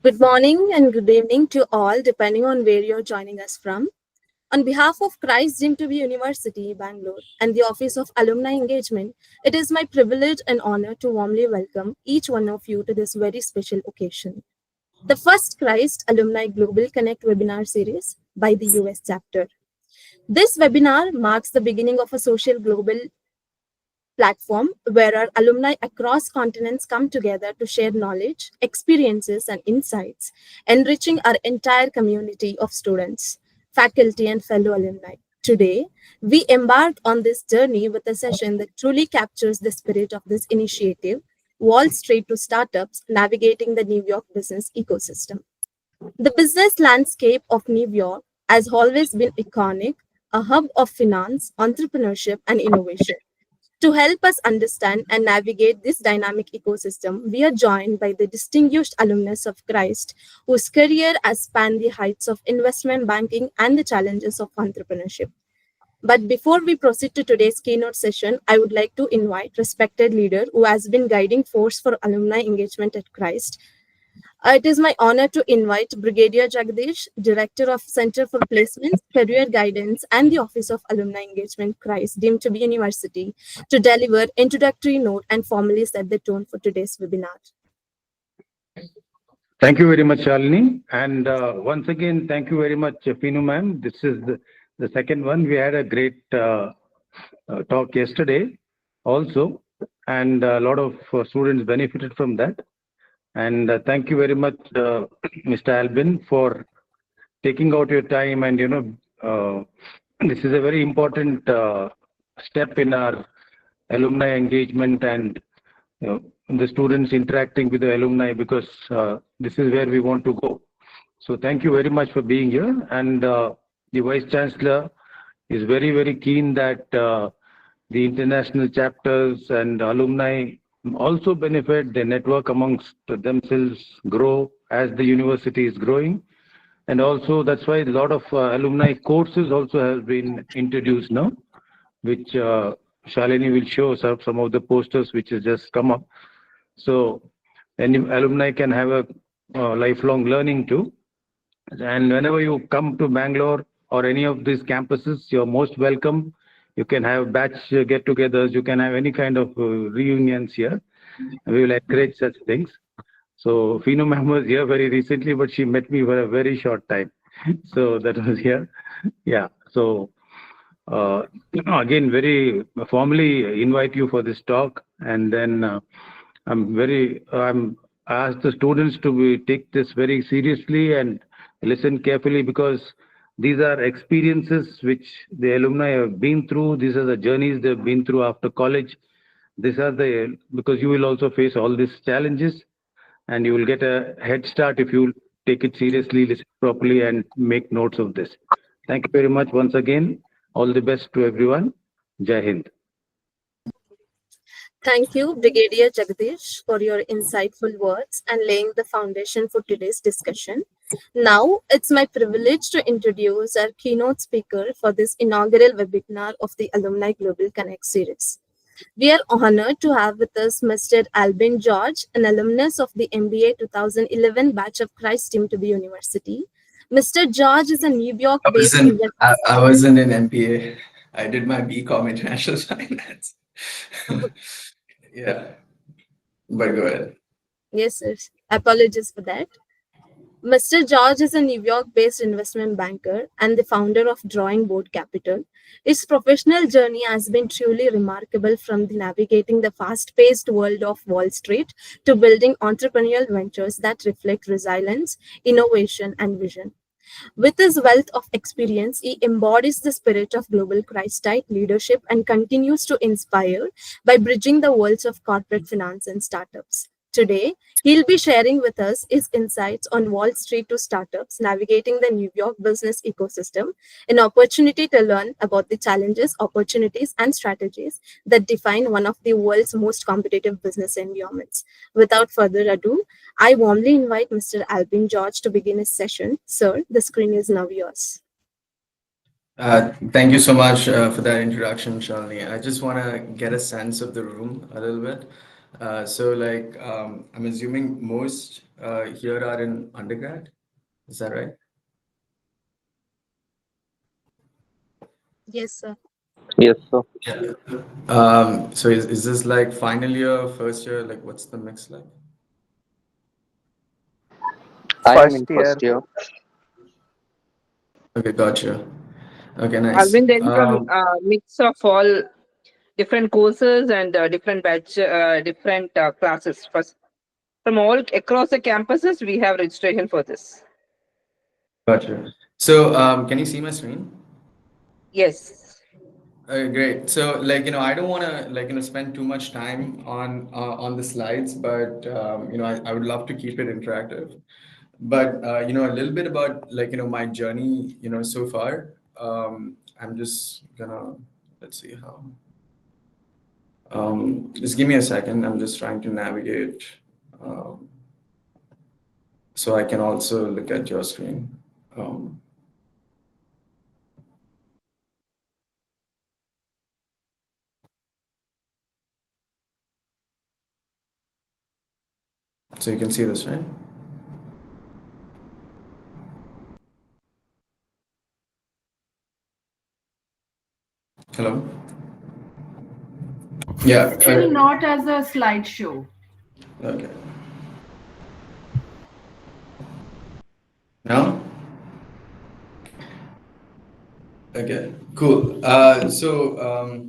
Good morning and good evening to all, depending on where you're joining us from. On behalf of Christ Jim to be University, Bangalore, and the Office of Alumni Engagement, it is my privilege and honor to warmly welcome each one of you to this very special occasion. The first Christ Alumni Global Connect webinar series by the US chapter. This webinar marks the beginning of a social global platform where our alumni across continents come together to share knowledge, experiences, and insights, enriching our entire community of students, faculty, and fellow alumni. Today, we embark on this journey with a session that truly captures the spirit of this initiative, Wall Street to Startups Navigating the New York Business Ecosystem. The business landscape of New York has always been iconic, a hub of finance, entrepreneurship, and innovation. To help us understand and navigate this dynamic ecosystem, we are joined by the distinguished alumnus of Christ, whose career has spanned the heights of investment banking and the challenges of entrepreneurship. But before we proceed to today's keynote session, I would like to invite respected leader who has been guiding force for alumni engagement at Christ. It is my honor to invite Brigadier Jagdish, Director of Center for Placements, Career Guidance, and the Office of Alumni Engagement, Christ, deemed to be University, to deliver introductory note and formally set the tone for today's webinar. Thank you very much, Shalini. And once again, thank you very much, Finu ma'am. This is the second one. We had a great talk yesterday also, and a lot of students benefited from that. And thank you very much, Mr. Albin, for taking out your time. And, this is a very important step in our alumni engagement and the students interacting with the alumni, because this is where we want to go. So thank you very much for being here. And the Vice Chancellor is very, very keen that the international chapters and alumni also benefit, their network amongst themselves grow as the university is growing. And also that's why a lot of alumni courses also have been introduced now, which Shalini will show some of the posters which has just come up. So any alumni can have a lifelong learning too. And whenever you come to Bangalore or any of these campuses, you're most welcome. You can have batch get-togethers. You can have any kind of reunions here. We will encourage such things. So Fino ma'am was here very recently, but she met me for a very short time. So that was here. Yeah. So again, very formally invite you for this talk. And then I'm asked the students to take this very seriously and listen carefully, because these are experiences which the alumni have been through. These are the journeys they've been through after college. Because you will also face all these challenges, and you will get a head start if you take it seriously, listen properly, and make notes of this. Thank you very much once again. All the best to everyone. Jai Hind. Thank you, Brigadier Jagdish, for your insightful words and laying the foundation for today's discussion. Now, it's my privilege to introduce our keynote speaker for this inaugural webinar of the Alumni Global Connect series. We are honored to have with us Mr. Albin George, an alumnus of the MBA 2011 batch of Christ Team to be University. Mr. George is a New York-based... I wasn't in MBA. I did my BCom International Finance. Yeah, but go ahead. Yes, sir. Apologies for that. Mr. George is a New York-based investment banker and the founder of DrawingBoard Capital. His professional journey has been truly remarkable, from navigating the fast-paced world of Wall Street to building entrepreneurial ventures that reflect resilience, innovation, and vision. With his wealth of experience, he embodies the spirit of global Christ-like leadership and continues to inspire by bridging the worlds of corporate finance and startups. Today, he'll be sharing with us his insights on Wall Street to startups, navigating the New York business ecosystem, an opportunity to learn about the challenges, opportunities, and strategies that define one of the world's most competitive business environments. Without further ado, I warmly invite Mr. Albin George to begin his session. Sir, the screen is now yours. Thank you so much for that introduction, Shalini. I just want to get a sense of the room a little bit. So like, I'm assuming most here are in undergrad. Is that right? Yes, sir. Yes, sir. Yeah. So is this like final year, first year? Like, what's the mix like? I am First in year. first year. Okay, gotcha. Okay, nice. Alvin, there is a mix of all different courses and different classes. From all across the campuses, we have registration for this. Gotcha. So, can you see my screen? Yes. Great. So, like, I don't want to, like, spend too much time on the slides, but I would love to keep it interactive. But a little bit about like my journey, so far. I'm just gonna let's see how. Just give me a second. I'm just trying to navigate, um, so I can also look at your screen. Um, so you can see this, right? Hello. Yeah. Still not as a slideshow. Okay. Now? Okay, cool. It's a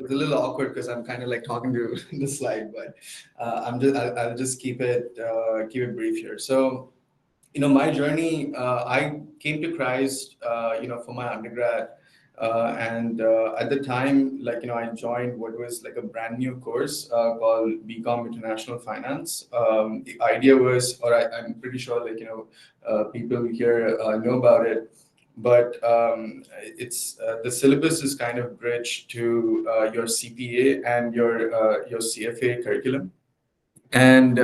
little awkward because I'm kind of like talking to the slide, but I'll just keep it brief here. So, my journey, I came to Christ, for my undergrad. And at the time, like, I joined what was like a brand new course called BCom International Finance. The idea was, I'm pretty sure, like, people here know about it, but it's the syllabus is kind of bridged to your CPA and your CFA curriculum. And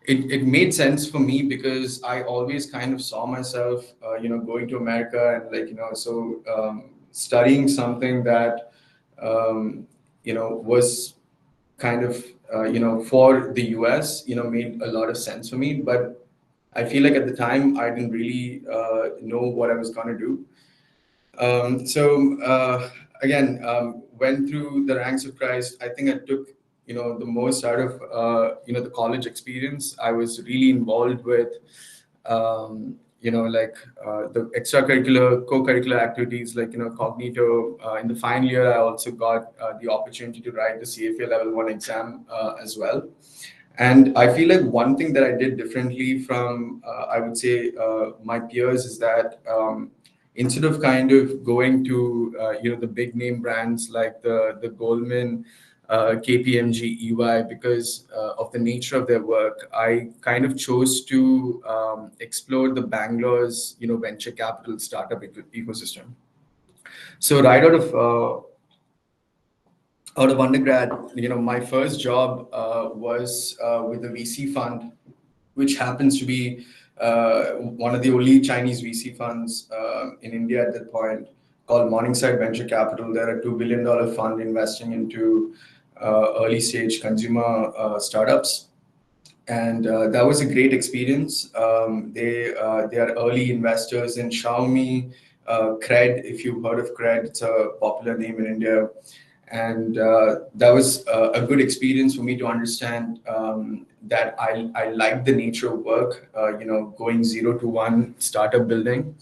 it made sense for me because I always kind of saw myself, going to America and like, studying something that, was kind of, for the US, made a lot of sense for me. But I feel like at the time I didn't really know what I was going to do. Again, went through the ranks of Christ. I think I took, the most out of, the college experience. I was really involved with, the extracurricular, co-curricular activities like, Cognito. In the final year, I also got the opportunity to write the CFA Level 1 exam as well. And I feel like one thing that I did differently from, I would say, my peers is that instead of kind of going to the big name brands like the Goldman, KPMG, EY, because of the nature of their work, I kind of chose to explore the Bangalore's venture capital startup ecosystem. So right out of undergrad, my first job was with a VC fund, which happens to be one of the only Chinese VC funds in India at that point, called Morningside Venture Capital. They're a $2 billion fund investing into early stage consumer startups. And that was a great experience. They are early investors in Xiaomi, Cred. If you've heard of Cred, it's a popular name in India. And that was a good experience for me to understand that I like the nature of work, going 0 to 1 startup building.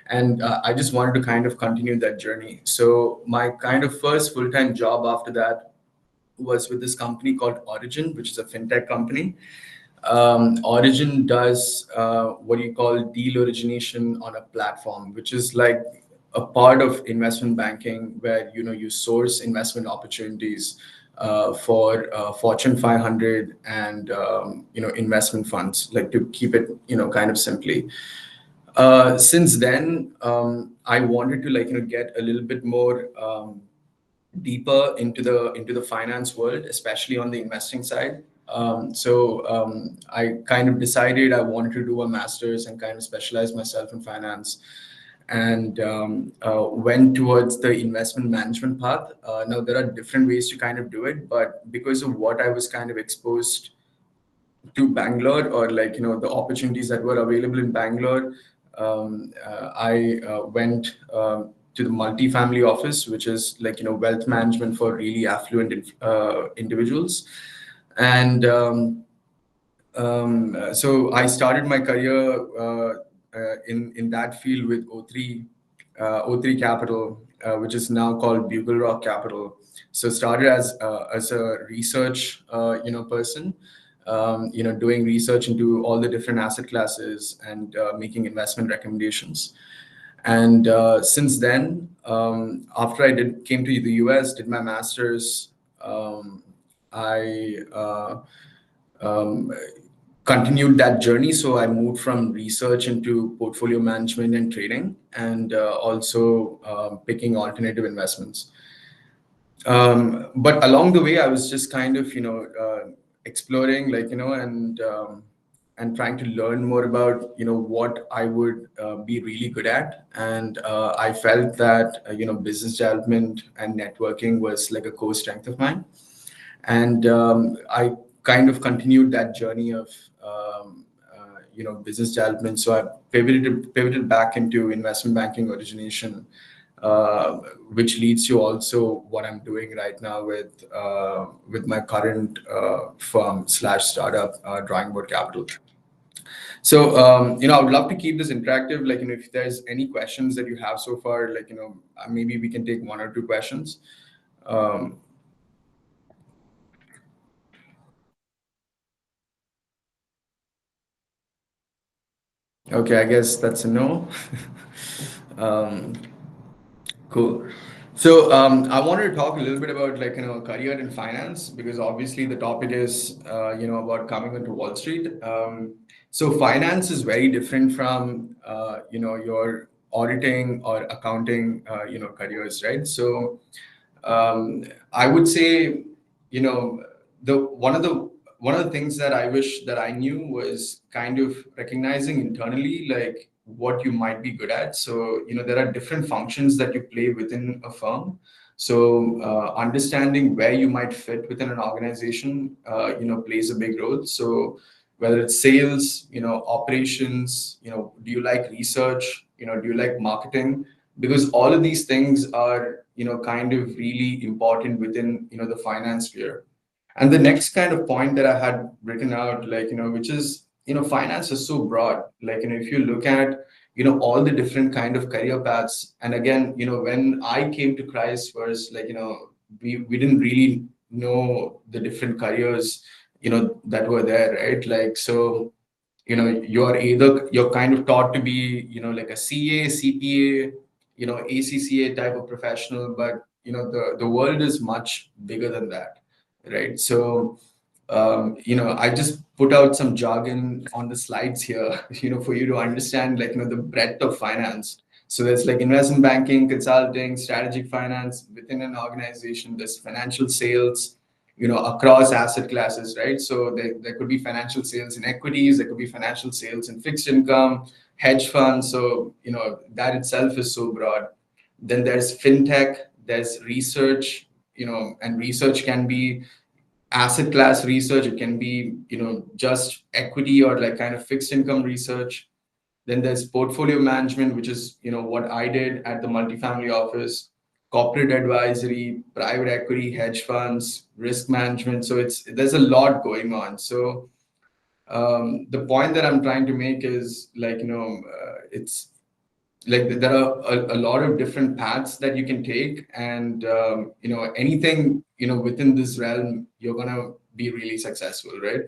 And I just wanted to kind of continue that journey. So my kind of first full-time job after that was with this company called Origin, which is a fintech company. Origin does what you call deal origination on a platform, which is like a part of investment banking where you source investment opportunities for Fortune 500 and investment funds, like to keep it kind of simply. Since then, I wanted to get a little bit more deeper into the finance world, especially on the investing side. I kind of decided I wanted to do a master's and kind of specialize myself in finance. and went towards the investment management path. Now there are different ways to kind of do it, but because of what I was kind of exposed to Bangalore, or like the opportunities that were available in Bangalore, I went to the multifamily office, which is like wealth management for really affluent individuals, and so I started my career in that field with O3 Capital, which is now called Bugle Rock Capital. So started as a research person, doing research into all the different asset classes and making investment recommendations. And since then, after I came to the US, did my master's, I continued that journey. So I moved from research into portfolio management and trading, and also picking alternative investments. But along the way, I was just kind of, exploring, and trying to learn more about, what I would be really good at. And I felt that, business development and networking was like a core strength of mine. And I kind of continued that journey of, business development. So I pivoted back into investment banking origination, which leads to also what I'm doing right now with my current firm/startup, DrawingBoard Capital. So I would love to keep this interactive. If there's any questions that you have so far, maybe we can take one or two questions. Okay, I guess that's a no. Cool. So I wanted to talk a little bit about career in finance, because obviously the topic is about coming into Wall Street. So finance is very different from your auditing or accounting careers, right? So I would say one of the things that I wish that I knew was kind of recognizing internally like what you might be good at. So there are different functions that you play within a firm. So understanding where you might fit within an organization plays a big role. So whether it's sales, operations, do you like research, do you like marketing? Because all of these things are kind of really important within the finance sphere. And the next kind of point that I had written out, which is, finance is so broad. If you look at, all the different kind of career paths. And again, when I came to Christ first, we didn't really know the different careers, that were there, right? So, you're kind of taught to be, like a CA, CPA, ACCA type of professional, but, the world is much bigger than that. Right. So, I just put out some jargon on the slides here, for you to understand, the breadth of finance. So there's investment banking, consulting, strategic finance within an organization. There's financial sales, across asset classes, right? So there could be financial sales in equities, there could be financial sales in fixed income, hedge funds. So, that itself is so broad. Then there's fintech, there's research, and research can be asset class research, it can be just equity or kind of fixed income research. Then there's portfolio management, which is what I did at the multifamily office, corporate advisory, private equity, hedge funds, risk management. So there's a lot going on. So the point that I'm trying to make is it's there are a lot of different paths that you can take, and anything within this realm, you're gonna be really successful, right?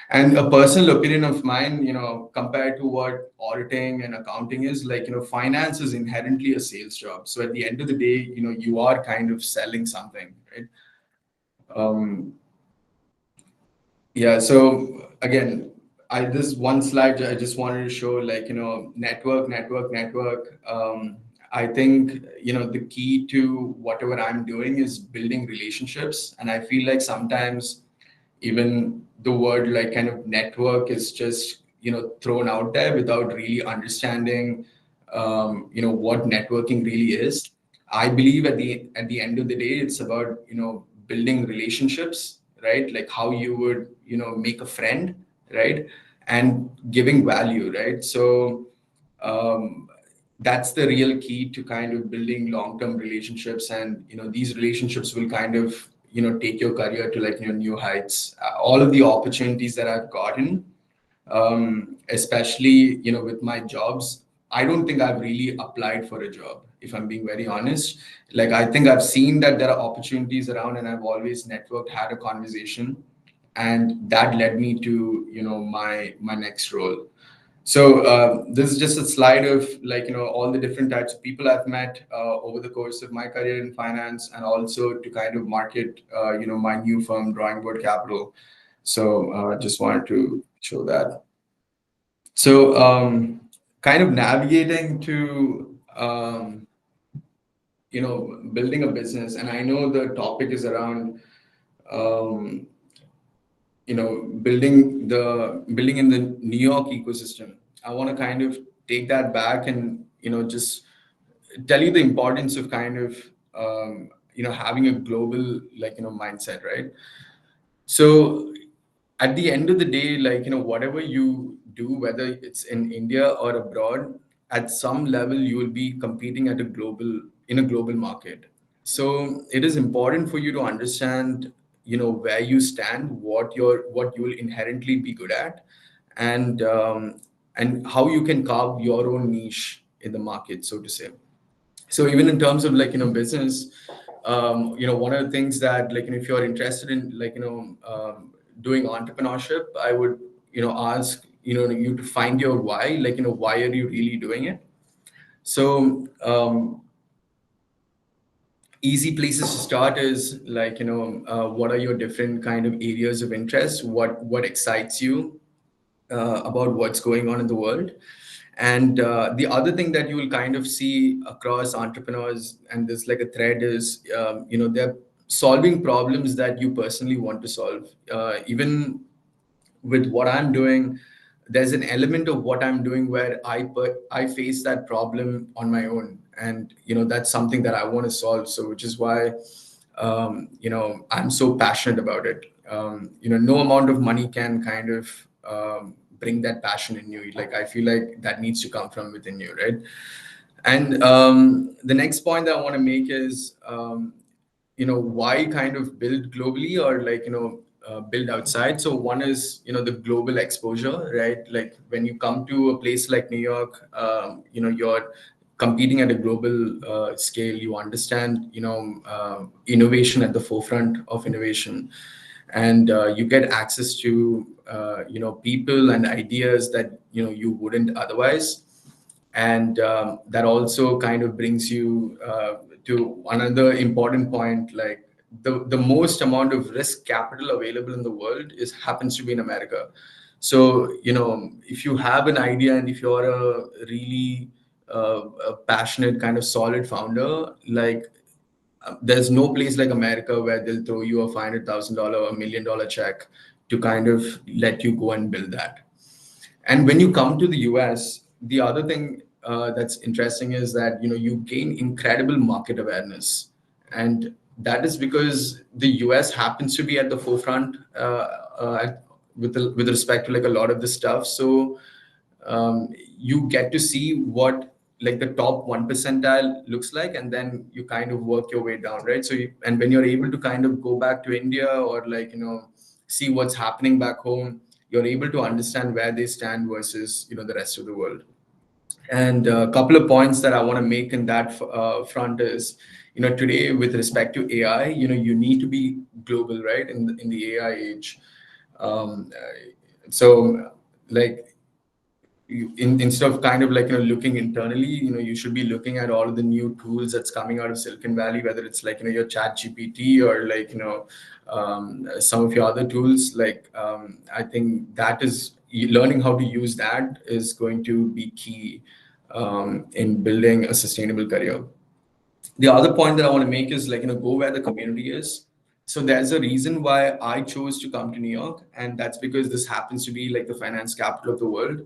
And a personal opinion of mine, compared to what auditing and accounting is, finance is inherently a sales job. So at the end of the day, you are kind of selling something, right? Yeah. So again, this one slide I just wanted to show, network. I think the key to whatever I'm doing is building relationships, and I feel like sometimes even the word kind of network is just thrown out there without really understanding what networking really is. I believe at the end of the day, it's about building relationships, right? Like how you would make a friend, right, and giving value, right? So that's the real key to kind of building long-term relationships, and these relationships will kind of take your career to like new heights. All of the opportunities that I've gotten, especially with my jobs, I don't think I've really applied for a job, if I'm being very honest. Like I think I've seen that there are opportunities around, and I've always networked, had a conversation, and that led me to my next role. So this is just a slide of like all the different types of people I've met over the course of my career in finance, and also to kind of market my new firm, DrawingBoard Capital. So just wanted to show that. So kind of navigating to building a business, and I know the topic is around building in the New York ecosystem. I want to kind of take that back and just tell you the importance of kind of having a global mindset, right? So at the end of the day, like whatever you do, whether it's in India or abroad, at some level you will be competing at a global market. So it is important for you to understand where you stand, what you will inherently be good at, and how you can carve your own niche in the market, so to say. So even in terms of business, one of the things that if you're interested in doing entrepreneurship, I would ask you to find your why. Why are you really doing it? So easy places to start is what are your different kind of areas of interest, what excites you about what's going on in the world. And the other thing that you will kind of see across entrepreneurs, and there's like a thread, is they're solving problems that you personally want to solve. Even with what I'm doing, there's an element of what I'm doing where I face that problem on my own, and that's something that I want to solve. So which is why I'm so passionate about it. No amount of money can kind of bring that passion in you. Like I feel like that needs to come from within you, right? And the next point that I want to make is why kind of build globally, or build outside. So one is the global exposure, right? Like when you come to a place like New York, you're competing at a global scale. You understand innovation at the forefront of innovation, and you get access to people and ideas that you wouldn't otherwise. And that also kind of brings you to another important point, like the most amount of risk capital available in the world happens to be in America. So if you have an idea, and if you're a really a passionate kind of solid founder, like there's no place like America where they'll throw you a $500,000 or $1 million check to kind of let you go and build that. And when you come to the US, the other thing that's interesting is that you gain incredible market awareness, and that is because the US happens to be at the forefront with respect to like a lot of this stuff. So you get to see what like the top 1 percentile looks like, and then you kind of work your way down, right? So and when you're able to kind of go back to India, or see what's happening back home, you're able to understand where they stand versus the rest of the world. And a couple of points that I want to make in that front is today with respect to AI, you need to be global, right, in the AI age. So like instead of kind of looking internally, you should be looking at all of the new tools that's coming out of Silicon Valley, whether it's your Chat GPT or some of your other tools. I think that is learning how to use that is going to be key in building a sustainable career. The other point that I want to make is go where the community is. So there's a reason why I chose to come to New York, and that's because this happens to be like the finance capital of the world.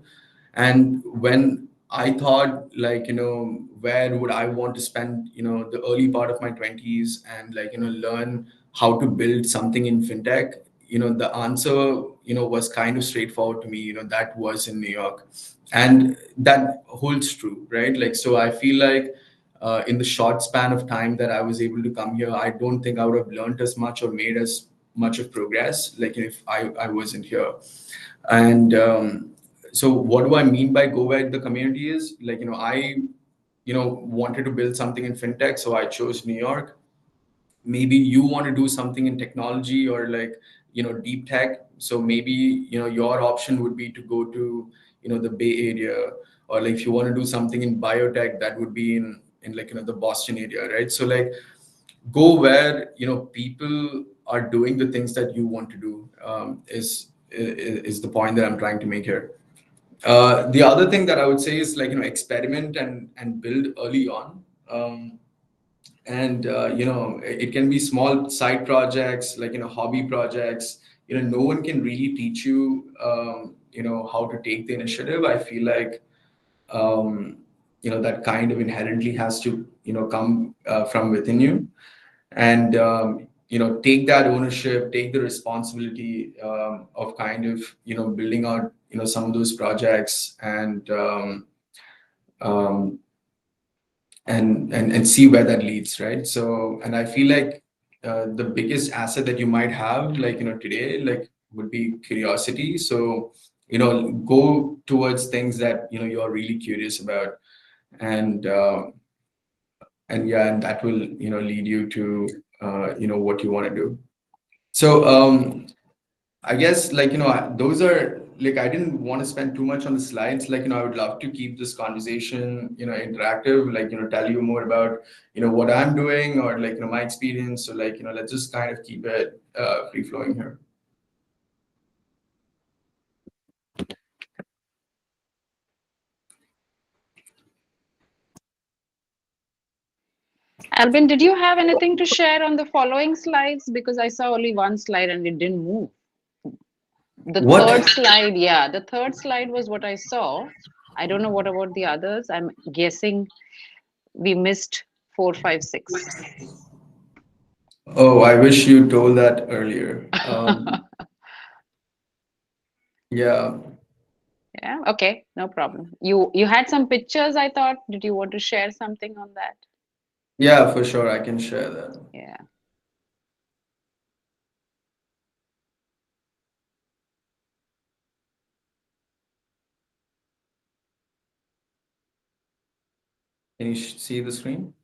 And when I thought like, where would I want to spend, the early part of my 20s and like, learn how to build something in fintech. The answer, was kind of straightforward to me, that was in New York. And that holds true, right? Like, so I feel like in the short span of time that I was able to come here, I don't think I would have learned as much or made as much of progress, like if I wasn't here. And so what do I mean by go where the community is? Like, I, wanted to build something in fintech, so I chose New York. Maybe you want to do something in technology or like, deep tech. So maybe, your option would be to go to, the Bay Area, or like if you want to do something in biotech, that would be in like, the Boston area, right? So like go where, people are doing the things that you want to do, is the point that I'm trying to make here. The other thing that I would say is like, experiment and build early on. And it can be small side projects, like, hobby projects. No one can really teach you, how to take the initiative. I feel like, that kind of inherently has to, come from within you. And take that ownership, take the responsibility, of kind of, building out, some of those projects, and um, and see where that leads, right? So, and I feel like the biggest asset that you might have, like, today, like, would be curiosity. So, go towards things that, you're really curious about. And yeah, and that will, lead you to what you want to do. So I guess, like, those are like, I didn't want to spend too much on the slides. Like, I would love to keep this conversation, interactive, like, tell you more about, what I'm doing, or like, my experience. So like, let's just kind of keep it free flowing here. Albin, did you have anything to share on the following slides? Because I saw only one slide and it didn't move. The What? third slide, yeah, the third slide was what I saw. I don't know what about the others. I'm guessing we missed 4, 5, 6. Oh, I wish you told that earlier. Yeah. Yeah, okay, no problem. You had some pictures, I thought. Did you want to share something on that? Yeah, for sure. I can share that. Yeah. Can you see the screen?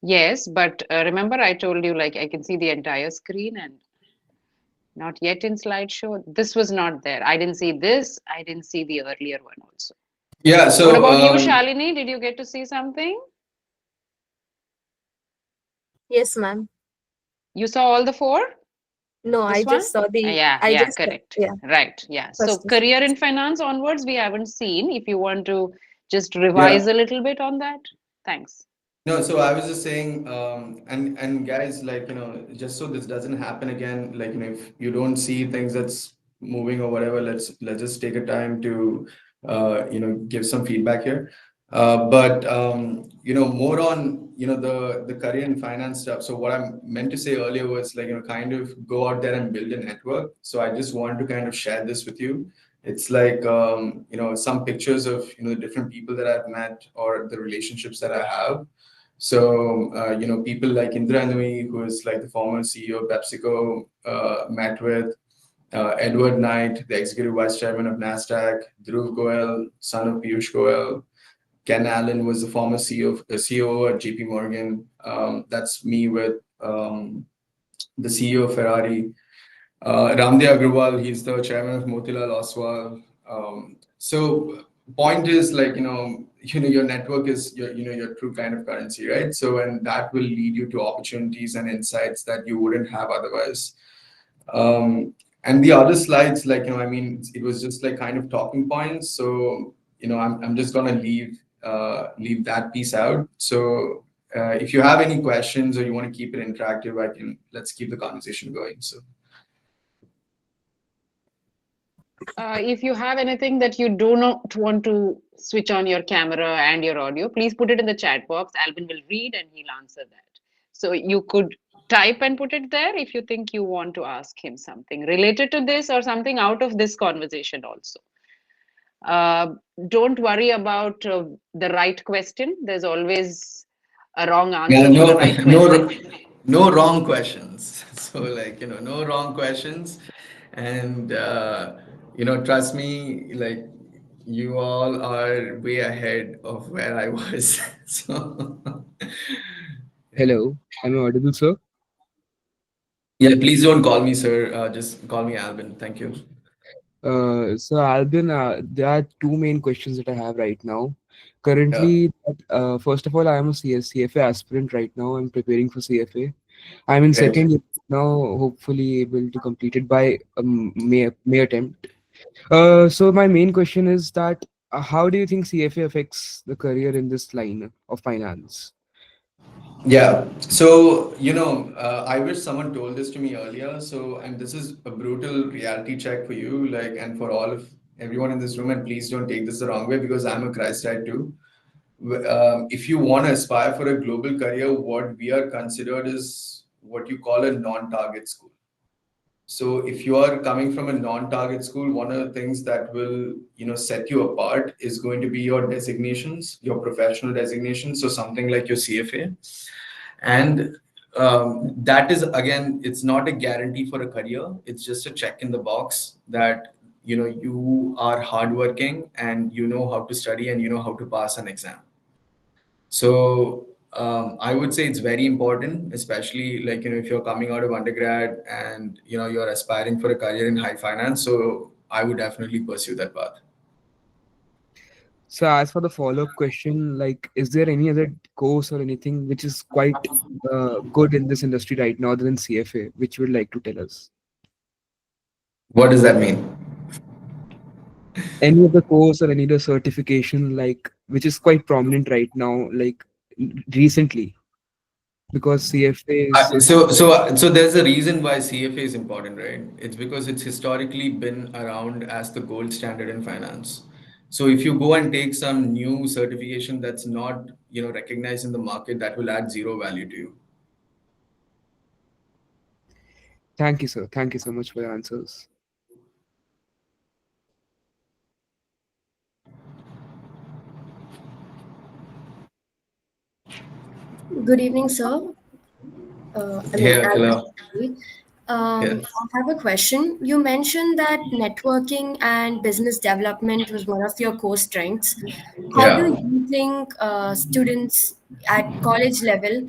Yes, but remember I told you like I can see the entire screen and not yet in slideshow. This was not there. I didn't see this. I didn't see the earlier one also. Yeah. So What about you, Shalini? Did you get to see something? Yes, ma'am. You saw all the 4? No, I This one? just saw the. Yeah, I yeah, just correct. yeah. Right, yeah. So First. career in finance onwards, we haven't seen. If you want to just yeah. revise a little bit on that. Thanks. No, so I was just saying, and guys, like, just so this doesn't happen again, like, if you don't see things that's moving or whatever, let's just take a time to, give some feedback here. But more on, the career and finance stuff. So what I meant to say earlier was like, kind of go out there and build a network. So I just wanted to kind of share this with you. It's like, some pictures of, the different people that I've met or the relationships that I have. So, people like Indra Nui, who is like the former CEO of PepsiCo, met with Edward Knight, the executive vice chairman of NASDAQ, Dhruv Goel, son of Piyush Goel. Ken Allen was the former CEO at JP Morgan. That's me with the CEO of Ferrari. Ramdev Agrawal, he's the chairman of Motilal Oswal. So point is like, your network is your true kind of currency, right? So, and that will lead you to opportunities and insights that you wouldn't have otherwise. And the other slides, like, I mean, it was just like kind of talking points. So, I'm just gonna leave that piece out. So if you have any questions or you want to keep it interactive, let's keep the conversation going. So. If you have anything that you do not want to switch on your camera and your audio, please put it in the chat box. Albin will read and he'll answer that. So you could type and put it there if you think you want to ask him something related to this or something out of this conversation also. Uh, don't worry about the right question. There's always a wrong Yeah, answer for the right no, question. no wrong questions. So like, no wrong questions. And, trust me, like you all are way ahead of where I was. So, Hello, am I audible, sir? yeah, please don't call me sir. Just call me Albin. Thank you. So Albin, there are two main questions that I have right now. Yeah, Currently, first of all, I am a CFA aspirant right now. I'm preparing for CFA. I'm in great. second year now, hopefully able to complete it by May attempt. So my main question is that how do you think CFA affects the career in this line of finance? Yeah. So, I wish someone told this to me earlier. So, and this is a brutal reality check for you, like, and for all of everyone in this room. And please don't take this the wrong way because I'm a Christite too. If you want to aspire for a global career, what we are considered is what you call a non-target school. So if you are coming from a non-target school, one of the things that will, set you apart is going to be your designations, your professional designations. So something like your CFA. And that is, again, it's not a guarantee for a career. It's just a check in the box that, you are hardworking and you know how to study and you know how to pass an exam. So I would say it's very important, especially like, if you're coming out of undergrad and, you're aspiring for a career in high finance. So I would definitely pursue that path. So as for the follow-up question, like, is there any other course or anything which is quite good in this industry right now other than CFA, which you would like to tell us? What does that mean? Any other course or any other certification, like, which is quite prominent right now, like recently, because CFA is So there's a reason why CFA is important, right? It's because it's historically been around as the gold standard in finance. So if you go and take some new certification that's not, recognized in the market, that will add zero value to you. Thank you, sir. Thank you so much for your answers. Good evening, sir. Yeah, Albert. hello. Yeah. I have a question. You mentioned that networking and business development was one of your core strengths. How do Yeah. you think students at college level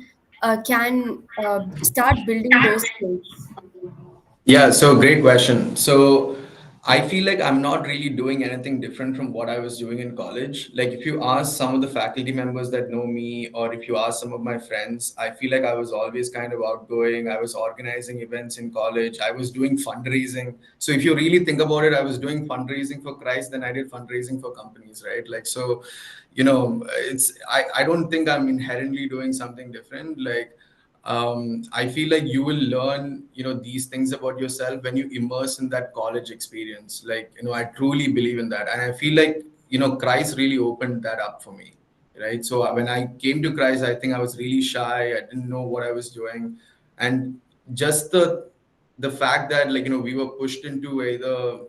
can start building those skills? Yeah, so great question. So I feel like I'm not really doing anything different from what I was doing in college. Like if you ask some of the faculty members that know me, or if you ask some of my friends, I feel like I was always kind of outgoing. I was organizing events in college. I was doing fundraising. So if you really think about it, I was doing fundraising for Christ, then I did fundraising for companies, right? Like so, I don't think I'm inherently doing something different. Like I feel like you will learn, these things about yourself when you immerse in that college experience. Like, I truly believe in that. And I feel like, Christ really opened that up for me, right? So when I came to Christ, I think I was really shy. I didn't know what I was doing. And just the fact that like, we were pushed into either,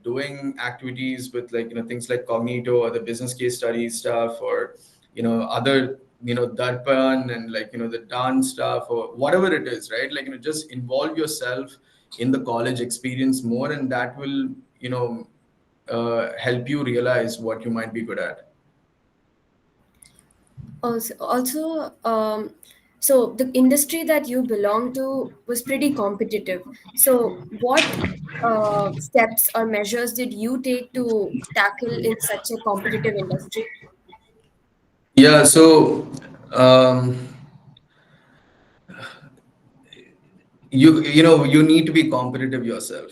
doing activities with like, things like Cognito or the business case study stuff or, other darpan and like the dance stuff or whatever it is, right? Like just involve yourself in the college experience more, and that will help you realize what you might be good at. So the industry that you belong to was pretty competitive. So what steps or measures did you take to tackle in such a competitive industry? Yeah, so you need to be competitive yourself,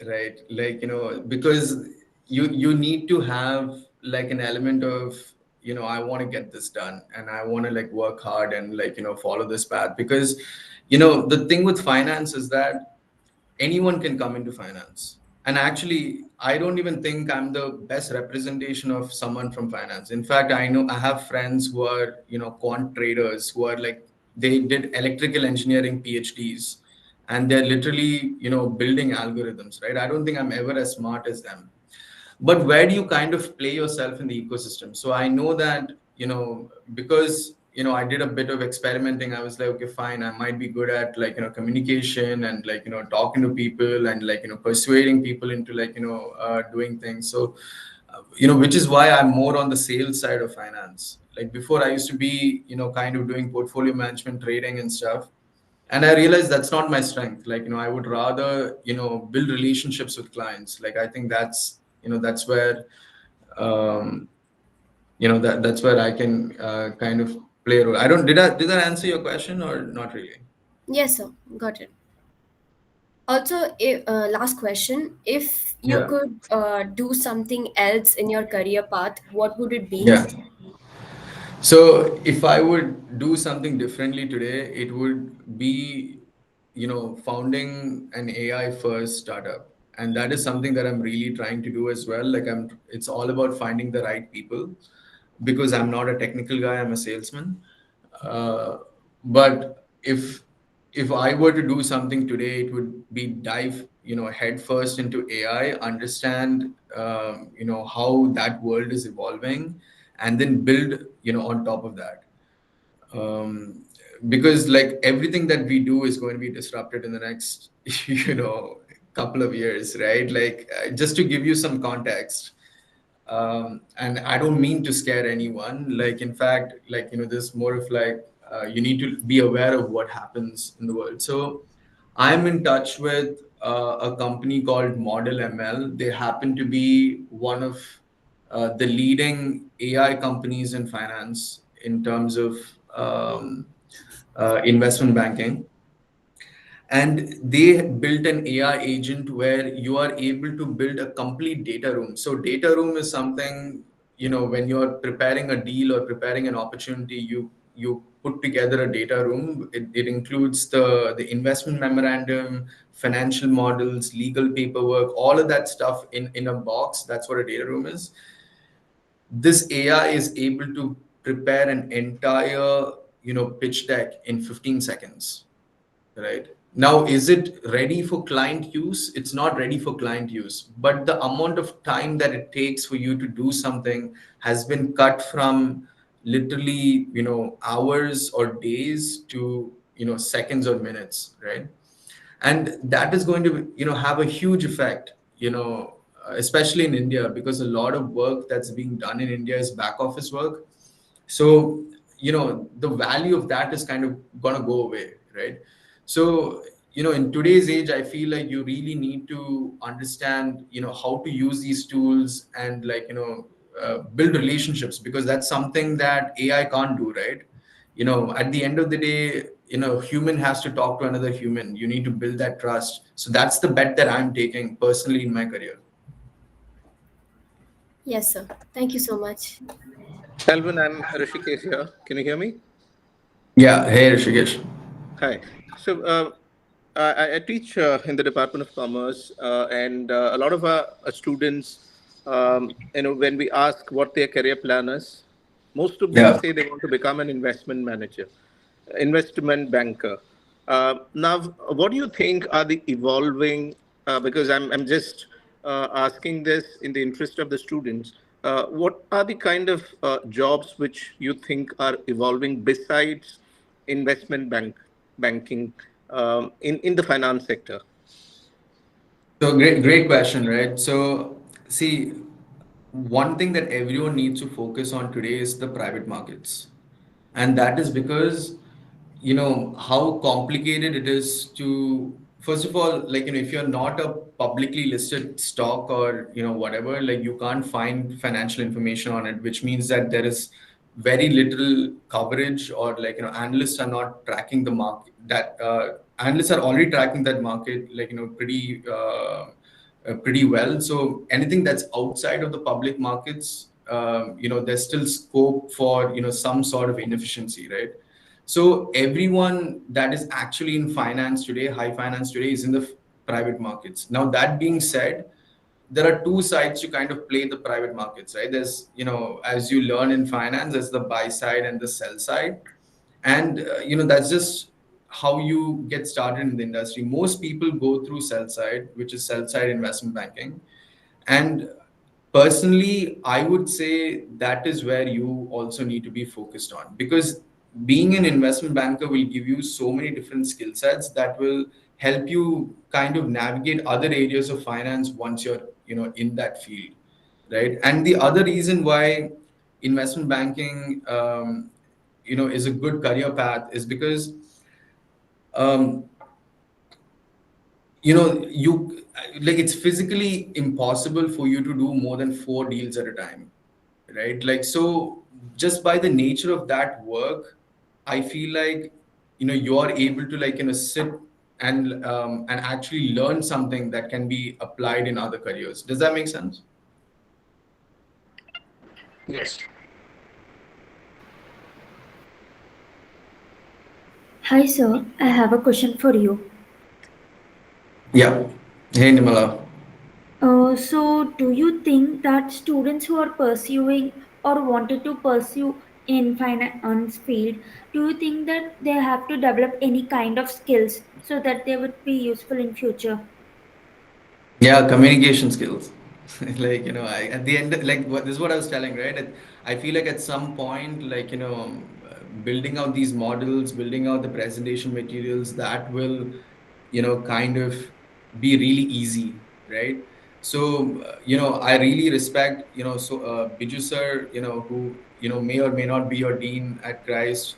right? Like because you need to have like an element of I want to get this done and I want to like work hard and like follow this path, because the thing with finance is that anyone can come into finance And actually, I don't even think I'm the best representation of someone from finance. In fact, I have friends who are, quant traders who are like, they did electrical engineering PhDs and they're literally, building algorithms, right? I don't think I'm ever as smart as them. But where do you kind of play yourself in the ecosystem? So I know that, because, I did a bit of experimenting, I was like, okay, fine, I might be good at like, communication and like, talking to people and like, persuading people into like, doing things. So, which is why I'm more on the sales side of finance. Like before I used to be, kind of doing portfolio management, trading and stuff. And I realized that's not my strength. Like, I would rather, build relationships with clients. Like, I think that's where, that's where I can kind of play a role. Did that answer your question or not really? Yes, sir. Got it. Also, last question. If you Yeah. could do something else in your career path, what would it be? Yeah. So if I would do something differently today, it would be, founding an AI first startup. And that is something that I'm really trying to do as well. Like it's all about finding the right people because I'm not a technical guy, I'm a salesman. But if I were to do something today, it would be dive, head first into AI, understand, how that world is evolving, and then build, on top of that. Um, because like everything that we do is going to be disrupted in the next, couple of years, right? Like just to give you some context, and I don't mean to scare anyone. Like, in fact, like, there's more of like, you need to be aware of what happens in the world. So I'm in touch with a company called Model ML. They happen to be one of the leading AI companies in finance in terms of investment banking. And they built an AI agent where you are able to build a complete data room. So data room is something, when you're preparing a deal or preparing an opportunity, you put together a data room. It includes the investment memorandum, financial models, legal paperwork, all of that stuff in a box. That's what a data room is. This AI is able to prepare an entire, pitch deck in 15 seconds. Right. Now, is it ready for client use? It's not ready for client use, but the amount of time that it takes for you to do something has been cut from literally, hours or days to, seconds or minutes, right? And that is going to, have a huge effect, especially in India, because a lot of work that's being done in India is back office work. So, the value of that is kind of going to go away, right? So, in today's age, I feel like you really need to understand, how to use these tools and like, build relationships, because that's something that AI can't do, right? At the end of the day, human has to talk to another human. You need to build that trust. So that's the bet that I'm taking personally in my career. Yes, sir. Thank you so much. Alvin, I'm Rishikesh here. Can you hear me? Yeah. Hey, Rishikesh. Hi. So I teach in the Department of Commerce, and a lot of our students, when we ask what their career plan is, most of them Yeah. say they want to become an investment manager, investment banker. Now, what do you think are the evolving? Because I'm just asking this in the interest of the students. What are the kind of jobs which you think are evolving besides investment banking in the finance sector? So great question, right? So see, one thing that everyone needs to focus on today is the private markets. And that is because, how complicated it is to, first of all, like, if you're not a publicly listed stock or, whatever, like you can't find financial information on it, which means that there is very little coverage or like, analysts are not tracking the market that, analysts are already tracking that market, like, pretty well. So anything that's outside of the public markets, there's still scope for, some sort of inefficiency, right? So everyone that is actually in finance today, high finance today, is in the private markets. Now, that being said, there are two sides to kind of play the private markets, right? There's, as you learn in finance, there's the buy side and the sell side. And, that's just how you get started in the industry. Most people go through sell side, which is sell side investment banking. And personally, I would say that is where you also need to be focused on, because being an investment banker will give you so many different skill sets that will help you kind of navigate other areas of finance once you're, in that field, right? And the other reason why investment banking, is a good career path is because, um, you like it's physically impossible for you to do more than 4 deals at a time, right? Like, so just by the nature of that work, I feel like, you're able to, like, sit and actually learn something that can be applied in other careers. Does that make sense? Yes. Hi, sir. I have a question for you. Yeah. Hey, Nimala. So, do you think that students who are pursuing or wanted to pursue in finance field, do you think that they have to develop any kind of skills so that they would be useful in future? Yeah, communication skills. Like, at the end, like, this is what I was telling, right? I feel like at some point, like, building out these models, building out the presentation materials, that will, kind of be really easy, right? So, I really respect, Biju sir, who, may or may not be your dean at Christ.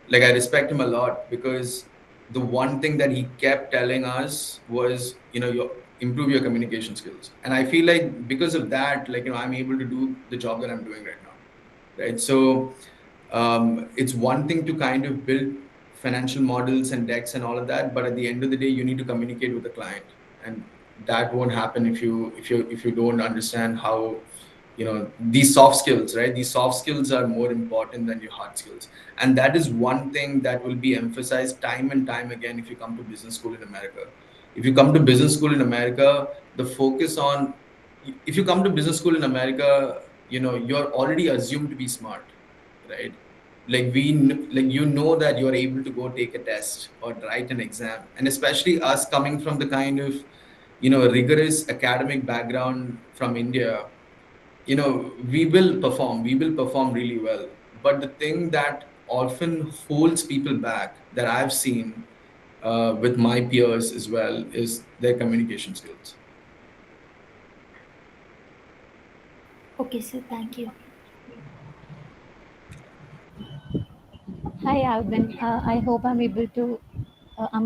Like, I respect him a lot, because the one thing that he kept telling us was, improve your communication skills. And I feel like because of that, like, I'm able to do the job that I'm doing right now, right? So, it's one thing to kind of build financial models and decks and all of that, but at the end of the day, you need to communicate with the client, and that won't happen if you don't understand how, these soft skills, right? These soft skills are more important than your hard skills. And that is one thing that will be emphasized time and time again if you come to business school in America. If you come to business school in America, the focus on, if you come to business school in America, you're already assumed to be smart, right? Like, like, that you're able to go take a test or write an exam. And especially us coming from the kind of, rigorous academic background from India, we will perform really well. But the thing that often holds people back, that I've seen with my peers as well, is their communication skills. Okay, sir. Thank you. Hi, Alvin. I hope I'm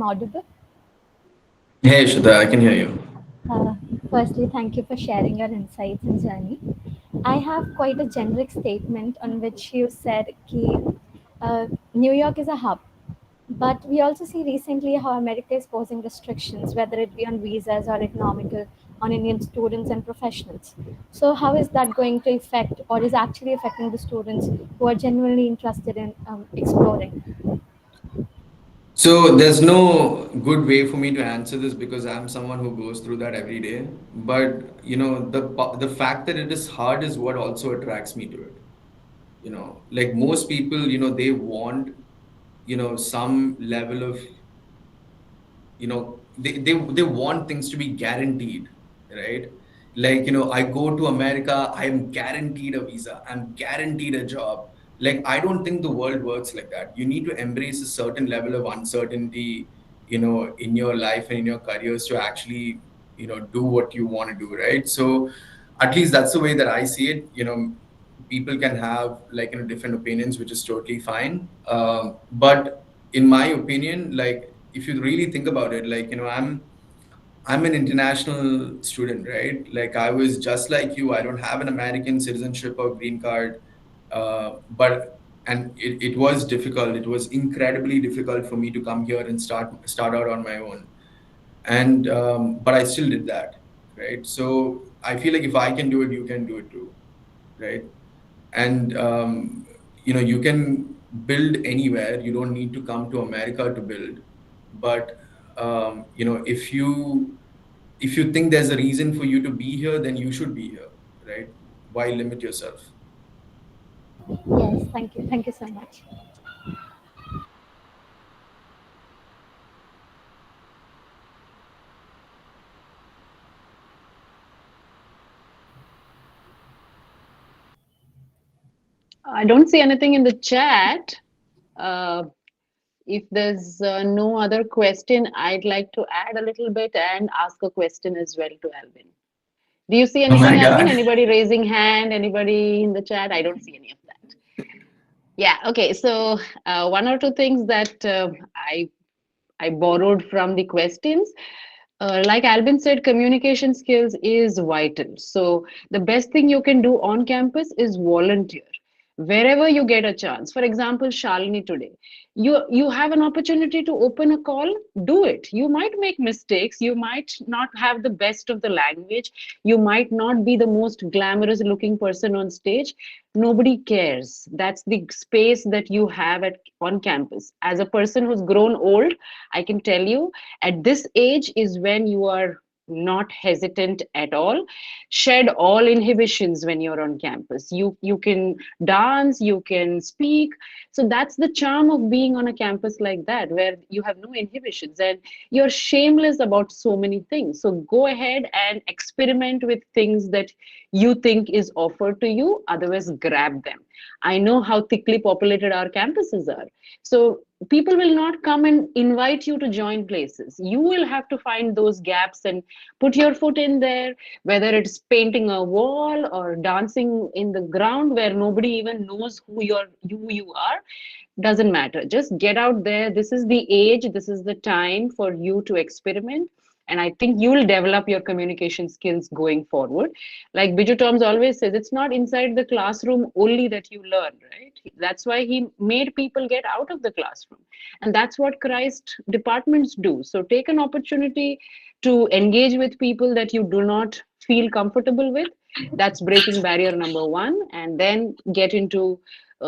audible. Hey, Shraddha, I can hear you. Uh, Firstly, thank you for sharing your insights and journey. I have quite a generic statement on which you said New York is a hub, but we also see recently how America is posing restrictions, whether it be on visas or economical, on Indian students and professionals. So, how is that going to affect, or is actually affecting the students who are genuinely interested in exploring? So there's no good way for me to answer this, because I'm someone who goes through that every day. But, the fact that it is hard is what also attracts me to it. Like, most people, they want, some level of, they want things to be guaranteed, right? Like, I go to America, I'm guaranteed a visa, I'm guaranteed a job. Like, I don't think the world works like that. You need to embrace a certain level of uncertainty, in your life and in your careers, to actually, do what you want to do, right? So at least that's the way that I see it. People can have, like, different opinions, which is totally fine. But in my opinion, like, if you really think about it, like, I'm an international student, right? Like, I was just like you. I don't have an American citizenship or green card. It was difficult. It was incredibly difficult for me to come here and start out on my own. And but I still did that, right? So I feel like if I can do it, you can do it too, right? And you can build anywhere. You don't need to come to America to build. But if you if you think there's a reason for you to be here, then you should be here, right? Why limit yourself? Yes, thank you. Thank you so much. I don't see anything in the chat. Uh, if there's no other question, I'd like to add a little bit and ask a question as well to Albin. Do you see Oh my anything, Albin? God. Anybody raising hand? Anybody in the chat? I don't see any of that. Yeah, okay. So one or two things that I borrowed from the questions. Like Albin said, communication skills is vital. So the best thing you can do on campus is volunteer wherever you get a chance. For example, Shalini today, you have an opportunity to open a call, do it. You might make mistakes. You might not have the best of the language. You might not be the most glamorous looking person on stage. Nobody cares. That's the space that you have on campus. As a person who's grown old, I can tell you at this age is when you are not hesitant at all. Shed all inhibitions when you're on campus. You can dance, you can speak. So that's the charm of being on a campus like that, where you have no inhibitions and you're shameless about so many things. So go ahead and experiment with things that you think is offered to you, otherwise grab them. I know how thickly populated our campuses are. So people will not come and invite you to join places. You will have to find those gaps and put your foot in there, whether it's painting a wall or dancing in the ground where nobody even knows who you are. Doesn't matter. Just get out there. This is the age, this is the time for you to experiment. And I think you will develop your communication skills going forward. Like Biju Toms always says, it's not inside the classroom only that you learn, right? That's why he made people get out of the classroom. And that's what Christ departments do. So take an opportunity to engage with people that you do not feel comfortable with. That's breaking barrier number one. And then get into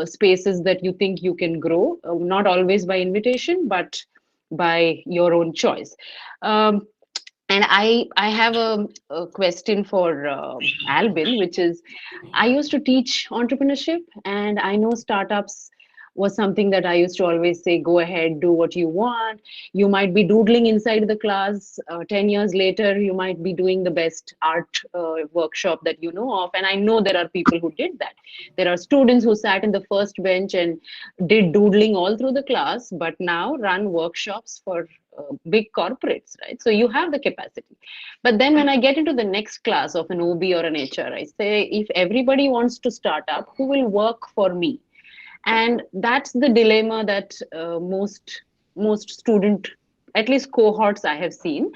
spaces that you think you can grow, not always by invitation, but by your own choice. And I have a question for Albin, which is, I used to teach entrepreneurship, and I know startups was something that I used to always say, go ahead, do what you want. You might be doodling inside the class. 10 years later, you might be doing the best art workshop that you know of. And I know there are people who did that. There are students who sat in the first bench and did doodling all through the class, but now run workshops for big corporates, right? So you have the capacity. But then when I get into the next class of an OB or an HR, I say, if everybody wants to start up, who will work for me? And that's the dilemma that most student, at least cohorts I have seen.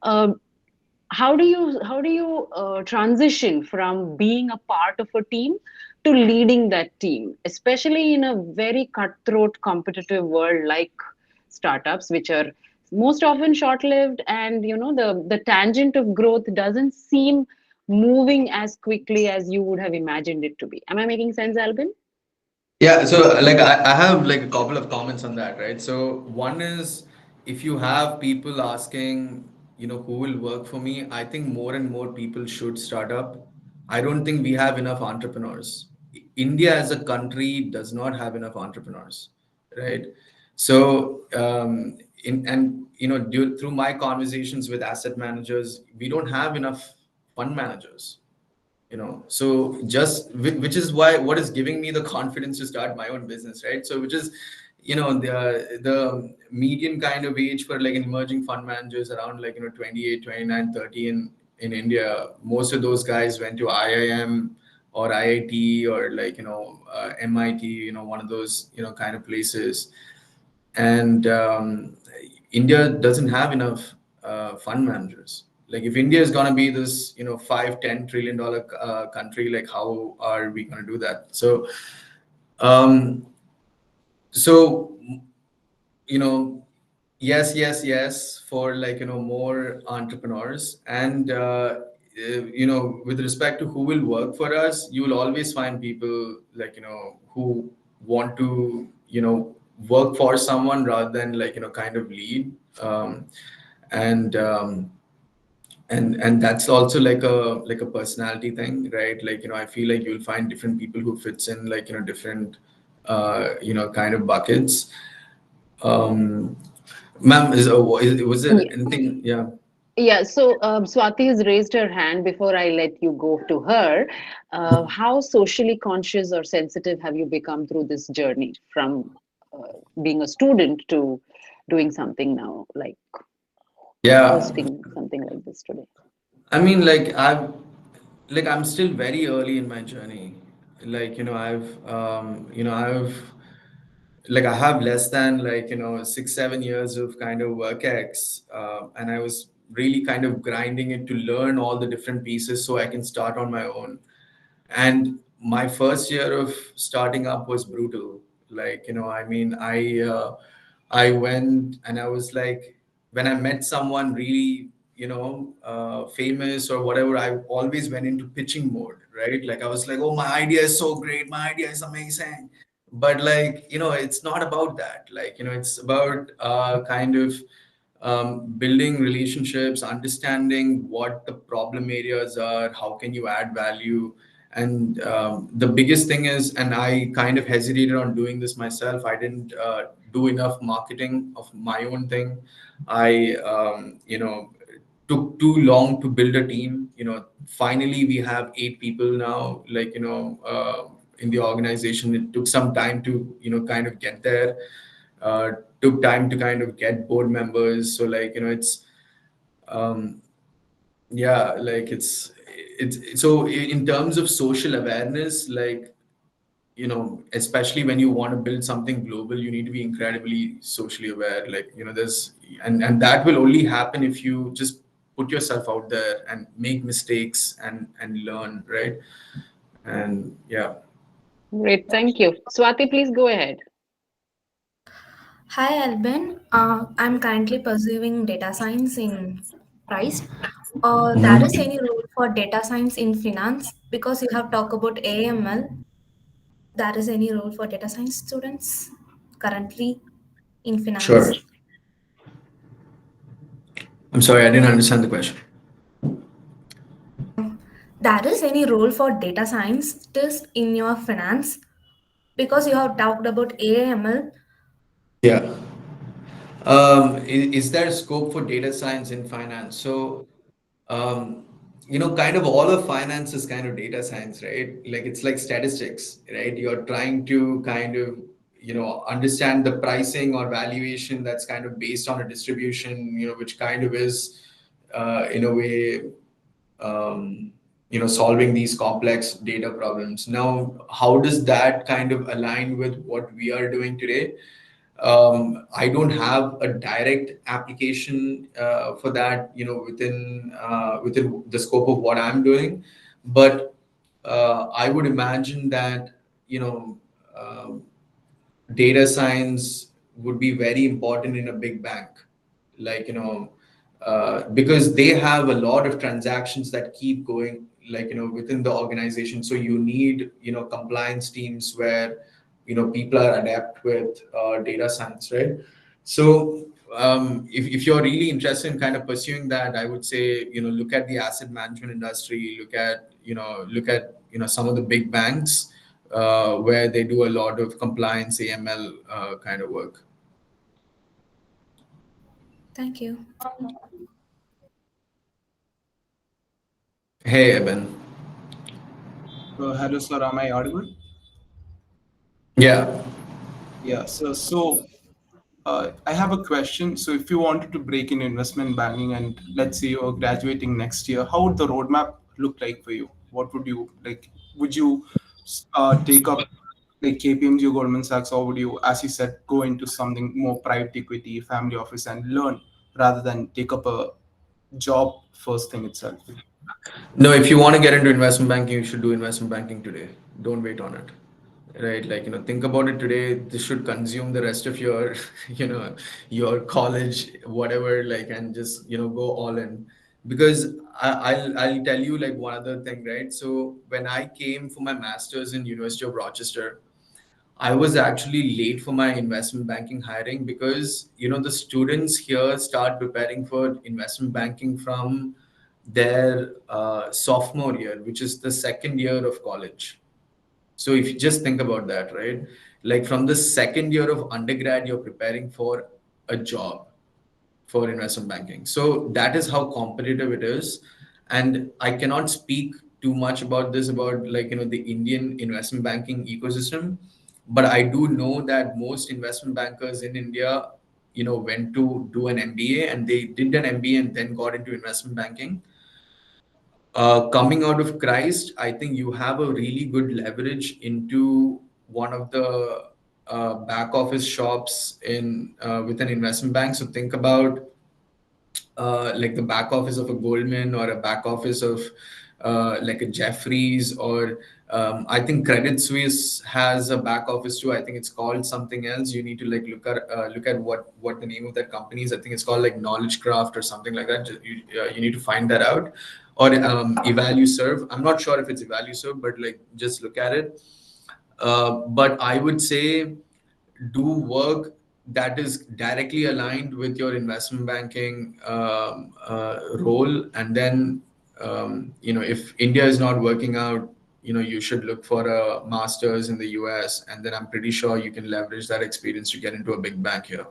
How do you transition from being a part of a team to leading that team, especially in a very cutthroat competitive world like startups, which are most often short-lived, and the tangent of growth doesn't seem moving as quickly as you would have imagined it to be. Am I making sense, Albin? Yeah, so like I have like a couple of comments on that, right? So one is, if you have people asking, who will work for me, I think more and more people should start up. I don't think we have enough entrepreneurs. India as a country does not have enough entrepreneurs, right? So through my conversations with asset managers, we don't have enough fund managers. So just which is why what is giving me the confidence to start my own business, right? So which is the median kind of age for like an emerging fund managers around like 28, 29, 30 in India. Most of those guys went to IIM or IIT or like MIT, one of those kind of places. And India doesn't have enough fund managers. Like if India is going to be this, $5-10 trillion country, like how are we going to do that? So, yes, for like, more entrepreneurs. And, with respect to who will work for us, you will always find people like, who want to, work for someone rather than like, kind of lead. And and that's also like a personality thing, right? Like, I feel like you'll find different people who fits in like, different kind of buckets. um Ma'am, was there Yeah. anything? Yeah. Yeah, so Swati has raised her hand. Before I let you go to her, how socially conscious or sensitive have you become through this journey from being a student to doing something now, like Yeah. hosting something like this today? I mean, I'm still very early in my journey. Like, I have less than 6 7 years of kind of work ex, and I was really kind of grinding it to learn all the different pieces so I can start on my own. And my first year of starting up was brutal. I mean, I went and I was like, when I met someone really, famous or whatever, I always went into pitching mode, right? Like, I was like, oh, my idea is so great, my idea is amazing. But it's not about that. It's about kind of building relationships, understanding what the problem areas are, how can you add value. And the biggest thing is, and I kind of hesitated on doing this myself, I didn't do enough marketing of my own thing. I took too long to build a team. Finally we have 8 people now, in the organization. It took some time to kind of get there. Took time to kind of get board members. So it's um yeah, it's so in terms of social awareness, especially when you want to build something global, you need to be incredibly socially aware. There's and that will only happen if you just put yourself out there and make mistakes and learn, right? And yeah. Great, thank you. Swati, please go ahead. Hi, Albin. I'm currently pursuing data science in Christ. There is any role for data science in finance? Because you have talked about AML. There is any role for data science students currently in Sure. finance? I'm sorry, I didn't understand the question. There is any role for data scientists in your finance? Because you have talked about AML. Yeah. Is there scope for data science in finance? So, um, kind of all of finance is kind of data science, right? Like, it's like statistics, right? You're trying to kind of, understand the pricing or valuation that's kind of based on a distribution, which kind of is, in a way, solving these complex data problems. Now, how does that kind of align with what we are doing today? I don't have a direct application for that, within the scope of what I'm doing, but I would imagine that you know um data science would be very important in a big bank, because they have a lot of transactions that keep going, within the organization. So you need compliance teams where people are adept with data science, right? So if you're really interested in kind of pursuing that, I would say look at the asset management industry, look at some of the big banks where they do a lot of compliance AML kind of work. Thank you. Hey, Eben. Hello, sir. Am I audible? Yeah. Yeah. I have a question. So, if you wanted to break in investment banking, and let's say you're graduating next year, how would the roadmap look like for you? What would you like? Would you take up like KPMG or Goldman Sachs, or would you, as you said, go into something more private equity, family office, and learn rather than take up a job first thing itself? No, if you want to get into investment banking, you should do investment banking today. Don't wait on it. Right? Think about it today. This should consume the rest of your, your college, whatever, and just, go all in. Because I'll tell you one other thing, right? So when I came for my master's in University of Rochester, I was actually late for my investment banking hiring because, the students here start preparing for investment banking from their sophomore year, which is the second year of college. So if you just think about that, right? Like from the second year of undergrad, you're preparing for a job for investment banking. So that is how competitive it is. And I cannot speak too much about this, about the Indian investment banking ecosystem. But I do know that most investment bankers in India, went to do an MBA, and they did an MBA and then got into investment banking. Coming out of Christ, I think you have a really good leverage into one of the back office shops in with an investment bank. So think about like the back office of a Goldman, or a back office of like a Jeffries, or I think Credit Suisse has a back office too. I think it's called something else. You need to like look at what the name of that company is. I think it's called like Knowledge Craft or something like that. You need to find that out. Or EvaluServe. I'm not sure if it's EvaluServe, but like just look at it. But I would say do work that is directly aligned with your investment banking role. And then, if India is not working out, you should look for a master's in the US. And then I'm pretty sure you can leverage that experience to get into a big bank here.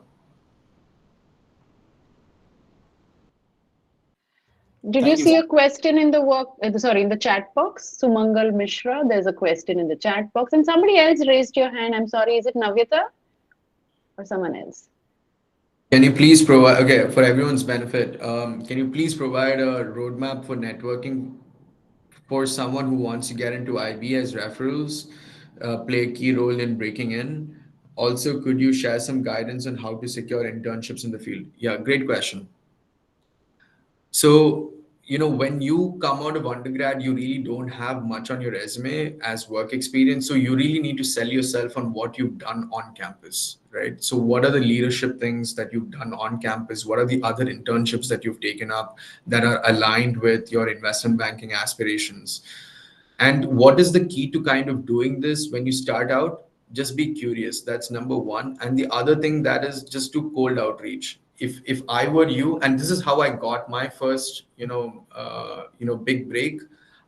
Did you see a question in the in the chat box? Sumangal Mishra, there's a question in the chat box. And somebody else raised your hand. I'm sorry, is it Navyata or someone else? Can you please provide, okay, for everyone's benefit, can you please provide a roadmap for networking for someone who wants to get into IB as referrals, play a key role in breaking in? Also, could you share some guidance on how to secure internships in the field? Yeah, great question. So, when you come out of undergrad, you really don't have much on your resume as work experience. So you really need to sell yourself on what you've done on campus, right? So what are the leadership things that you've done on campus? What are the other internships that you've taken up that are aligned with your investment banking aspirations? And what is the key to kind of doing this when you start out? Just be curious. That's number one. And the other thing, that is just to cold outreach. If I were you, and this is how I got my first big break,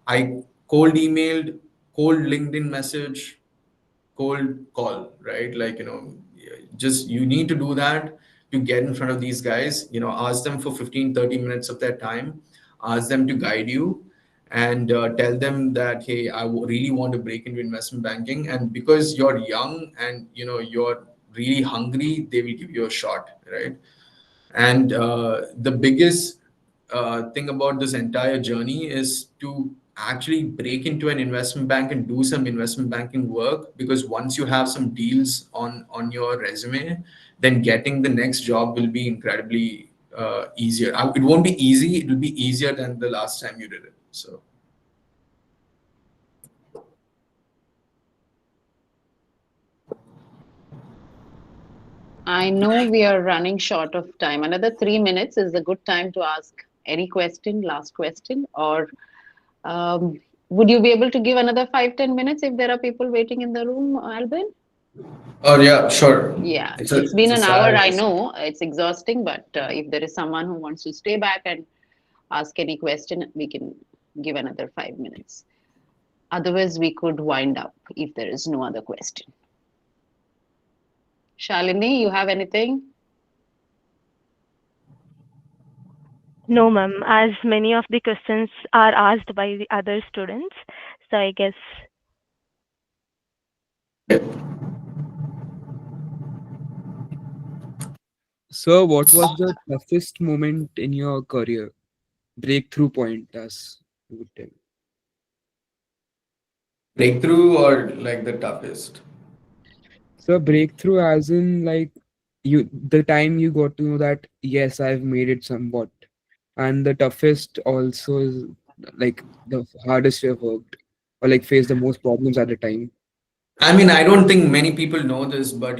I cold emailed, cold LinkedIn message, cold call, right? Just you need to do that to get in front of these guys. Ask them for 15-30 minutes of their time, ask them to guide you, and tell them that, hey, I really want to break into investment banking. And because you're young and you're really hungry, they will give you a shot, right? And the biggest thing about this entire journey is to actually break into an investment bank and do some investment banking work, because once you have some deals on your resume, then getting the next job will be incredibly easier. It won't be easy, it will be easier than the last time you did it. So I know we are running short of time. Another 3 minutes is a good time to ask any question, last question, or would you be able to give another 5-10 minutes if there are people waiting in the room, Albin? Oh yeah, sure. Yeah, it's been an hour. I know it's exhausting, but if there is someone who wants to stay back and ask any question, we can give another 5 minutes. Otherwise, we could wind up if there is no other question. Shalini, you have anything? No, ma'am, as many of the questions are asked by the other students. So I guess. So, what was the toughest moment in your career? Breakthrough point, as you would tell. Breakthrough, or like the toughest? So, breakthrough as in like the time you got to know that, yes, I've made it somewhat. And the toughest also is like the hardest you have worked, or like faced the most problems at the time. I mean, I don't think many people know this, but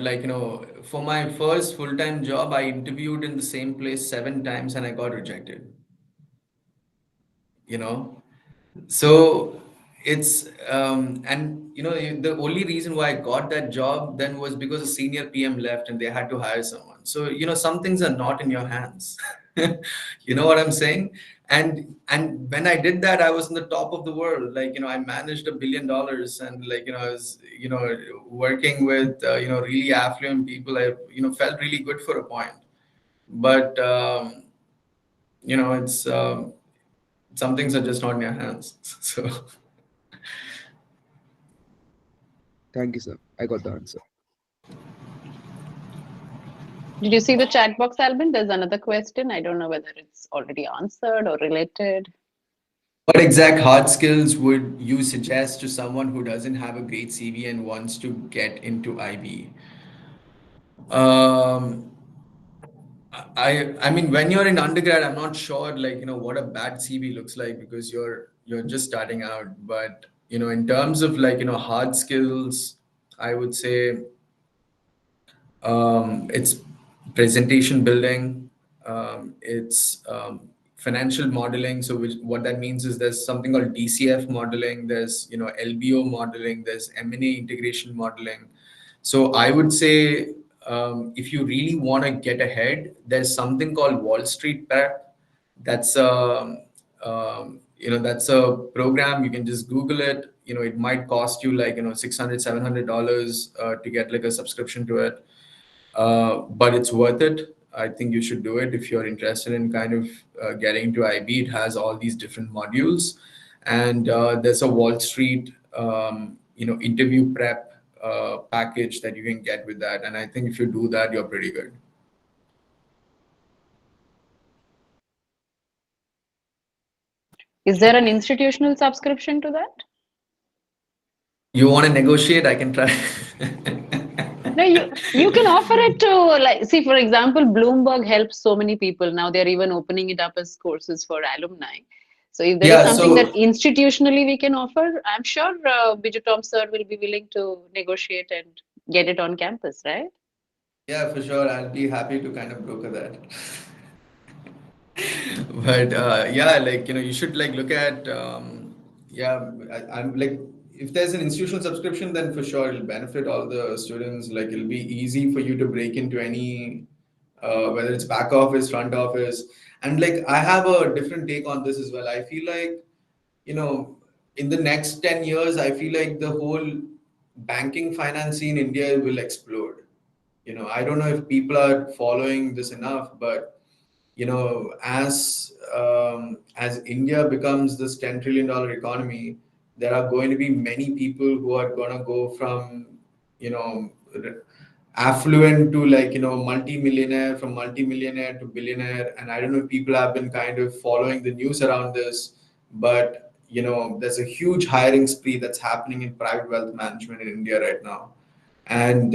for my first full-time job, I interviewed in the same place 7 times and I got rejected. So it's and the only reason why I got that job then was because a senior PM left and they had to hire someone. So some things are not in your hands. You know what I'm saying? and when I did that, I was in the top of the world. Like, I managed $1 billion, and like, I was, working with, really affluent people. I, felt really good for a point. But, it's, some things are just not in your hands. So. Thank you, sir. I got the answer. Did you see the chat box, Albin? There's another question. I don't know whether it's already answered or related. What exact hard skills would you suggest to someone who doesn't have a great CV and wants to get into IB? I mean, when you're in undergrad, I'm not sure, like, what a bad CV looks like, because you're just starting out. But, in terms of, like, hard skills, I would say it's presentation building, it's financial modeling. So what that means is there's something called DCF modeling, there's, LBO modeling, there's M&A integration modeling. So I would say, if you really want to get ahead, there's something called Wall Street Prep. That's that's a program. You can just Google it. It might cost you like, $600-$700 to get like a subscription to it. But it's worth it. I think you should do it if you're interested in kind of getting into IB. It has all these different modules, and there's a Wall Street, interview prep package that you can get with that. And I think if you do that, you're pretty good. Is there an institutional subscription to that? You want to negotiate? I can try. No, you can offer it to, like, see, for example, Bloomberg helps so many people. Now they're even opening it up as courses for alumni. So if there is something that institutionally we can offer, I'm sure Biju Tom sir will be willing to negotiate and get it on campus, right? Yeah, for sure. I'll be happy to kind of broker that. But yeah, like, you should like look at, I'm like, if there's an institutional subscription, then for sure it'll benefit all the students. Like, it'll be easy for you to break into any, whether it's back office, front office. And like, I have a different take on this as well. I feel like, in the next 10 years, I feel like the whole banking finance in India will explode. I don't know if people are following this enough, but as India becomes this $10 trillion economy, there are going to be many people who are going to go from, affluent to like, multi-millionaire, from multi-millionaire to billionaire. And I don't know if people have been kind of following the news around this, but, there's a huge hiring spree that's happening in private wealth management in India right now. And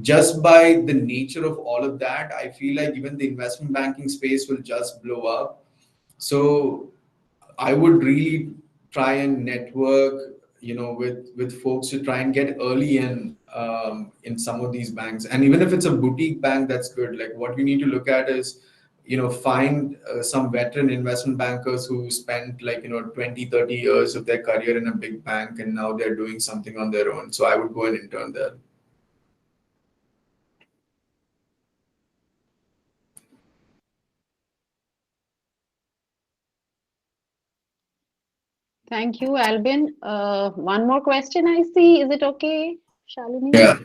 just by the nature of all of that, I feel like even the investment banking space will just blow up. So I would really try and network, with folks to try and get early in some of these banks. And even if it's a boutique bank, that's good. Like, what you need to look at is, find some veteran investment bankers who spent like, 20, 30 years of their career in a big bank, and now they're doing something on their own. So I would go and intern there. Thank you, Albin. One more question I see. Is it okay, Shalini? Yeah.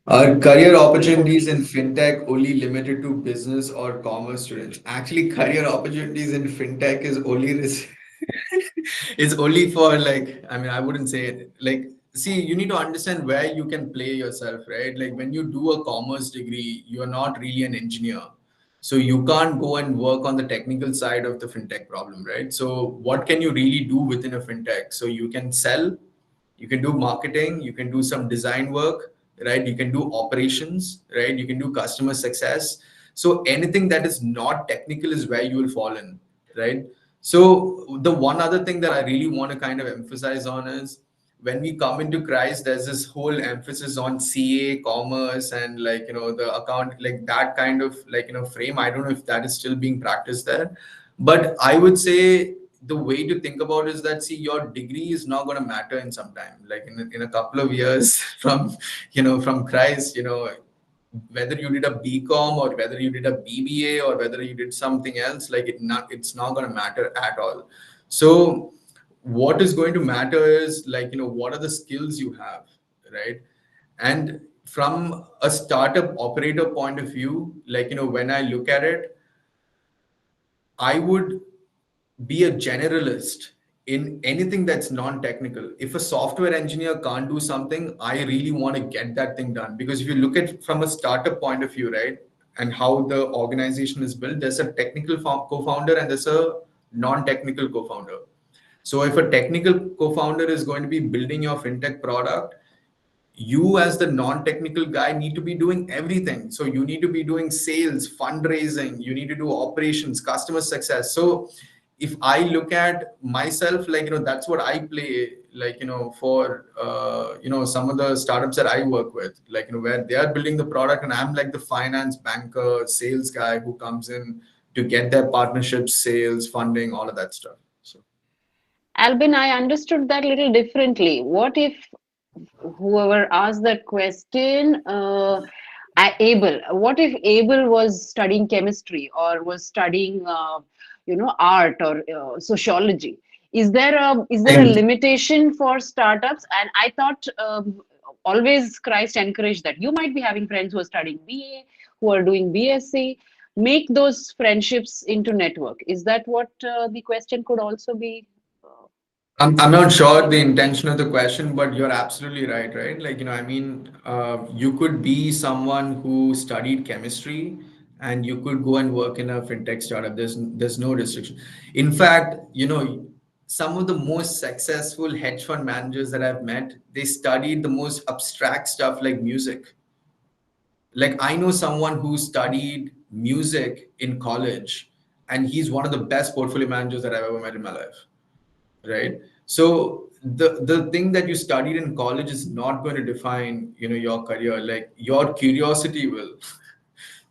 Are career opportunities in fintech only limited to business or commerce students? Actually, career opportunities in fintech is only is only for like, I mean, I wouldn't say it. Like, see, you need to understand where you can play yourself, right? Like, when you do a commerce degree, you're not really an engineer. So you can't go and work on the technical side of the fintech problem, right? So what can you really do within a fintech? So you can sell, you can do marketing, you can do some design work, right? You can do operations, right? You can do customer success. So anything that is not technical is where you will fall in, right? So the one other thing that I really want to kind of emphasize on is, when we come into Christ, there's this whole emphasis on CA, commerce, and like, the account, like that kind of like, frame. I don't know if that is still being practiced there, but I would say the way to think about it is that, see, your degree is not going to matter in some time, like in a couple of years from, from Christ, whether you did a BCom or whether you did a BBA or whether you did something else, like it's not going to matter at all. So what is going to matter is like, what are the skills you have, right? And from a startup operator point of view, like, when I look at it, I would be a generalist in anything that's non-technical. If a software engineer can't do something, I really want to get that thing done. Because if you look at from a startup point of view, right, and how the organization is built, there's a technical co-founder and there's a non-technical co-founder. So if a technical co-founder is going to be building your fintech product, you as the non-technical guy need to be doing everything. So you need to be doing sales, fundraising, you need to do operations, customer success. So if I look at myself, like, that's what I play, like, for, some of the startups that I work with, like, where they are building the product and I'm like the finance banker, sales guy who comes in to get their partnerships, sales, funding, all of that stuff. So, Albin, I understood that a little differently. What if whoever asked that question, Abel, what if Abel was studying chemistry or was studying, art or sociology? Is there a limitation for startups? And I thought always Christ encouraged that you might be having friends who are studying BA, who are doing BSc. Make those friendships into network. Is that what the question could also be? I'm not sure the intention of the question, but you're absolutely right, right? Like, I mean, you could be someone who studied chemistry and you could go and work in a fintech startup. There's no restriction. In fact, some of the most successful hedge fund managers that I've met, they studied the most abstract stuff like music. Like, I know someone who studied music in college and he's one of the best portfolio managers that I've ever met in my life. Right. So the thing that you studied in college is not going to define, your career. Like, your curiosity will.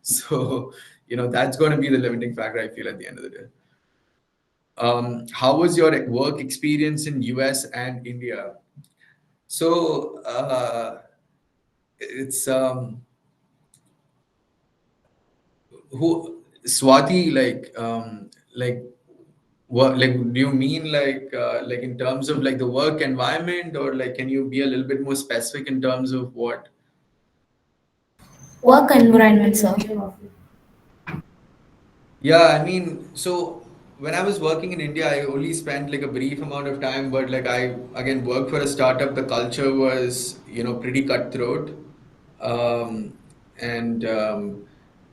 So, that's going to be the limiting factor, I feel, at the end of the day. How was your work experience in US and India? So it's who Swati, like what, like, do you mean like in terms of like the work environment, or like can you be a little bit more specific in terms of what? Work environment, sir. Yeah, I mean, so when I was working in India, I only spent like a brief amount of time, but like I again worked for a startup. The culture was, pretty cutthroat. Um, and,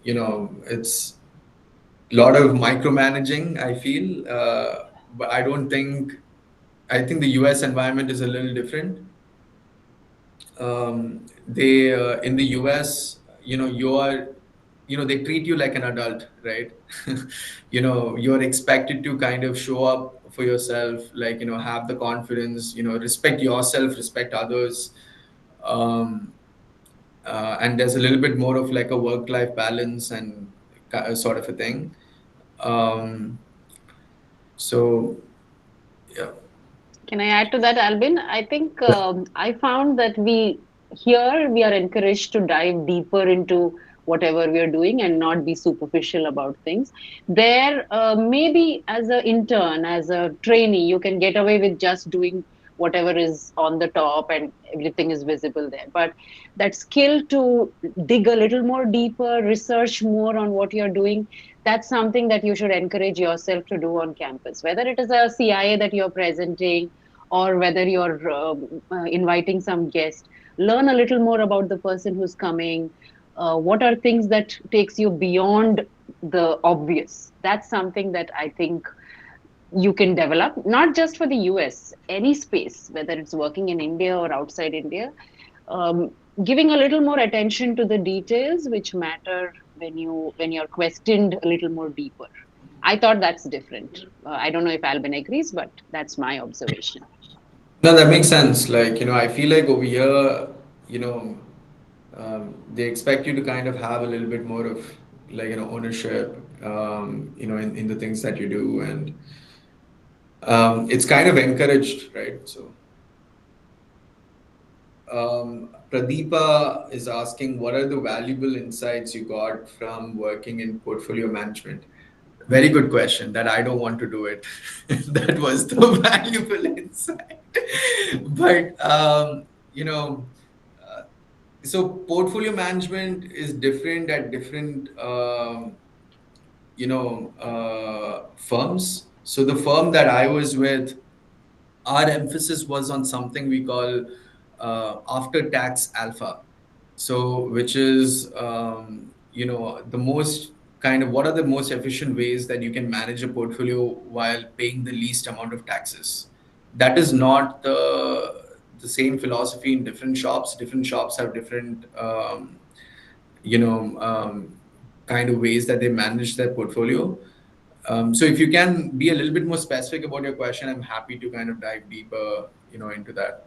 it's a lot of micromanaging, I feel. But I think the US environment is a little different. They in the US, they treat you like an adult, right? You're expected to kind of show up for yourself, like, have the confidence, respect yourself, respect others. And there's a little bit more of like a work-life balance and sort of a thing. So, yeah. Can I add to that, Albin? I think I found that we are encouraged to dive deeper into whatever we are doing and not be superficial about things. There, maybe as an intern, as a trainee, you can get away with just doing whatever is on the top and everything is visible there. But that skill to dig a little more deeper, research more on what you're doing, that's something that you should encourage yourself to do on campus, whether it is a CIA that you're presenting or whether you're inviting some guest. Learn a little more about the person who's coming. What are things that takes you beyond the obvious? That's something that I think you can develop, not just for the US, any space, whether it's working in India or outside India. Giving a little more attention to the details which matter when you're questioned a little more deeper. I thought that's different. I don't know if Albin agrees, but that's my observation. No, that makes sense. Like, I feel like over here, they expect you to kind of have a little bit more of like, ownership, in the things that you do. And it's kind of encouraged, right? So. Pradeepa is asking, what are the valuable insights you got from working in portfolio management? Very good question. That I don't want to do it. That was the valuable insight. But so portfolio management is different at different firms. So the firm that I was with, our emphasis was on something we call after tax alpha. So which is the most kind of, what are the most efficient ways that you can manage a portfolio while paying the least amount of taxes. That is not the same philosophy in different shops. Different shops have different kind of ways that they manage their portfolio. So if you can be a little bit more specific about your question, I'm happy to kind of dive deeper, into that.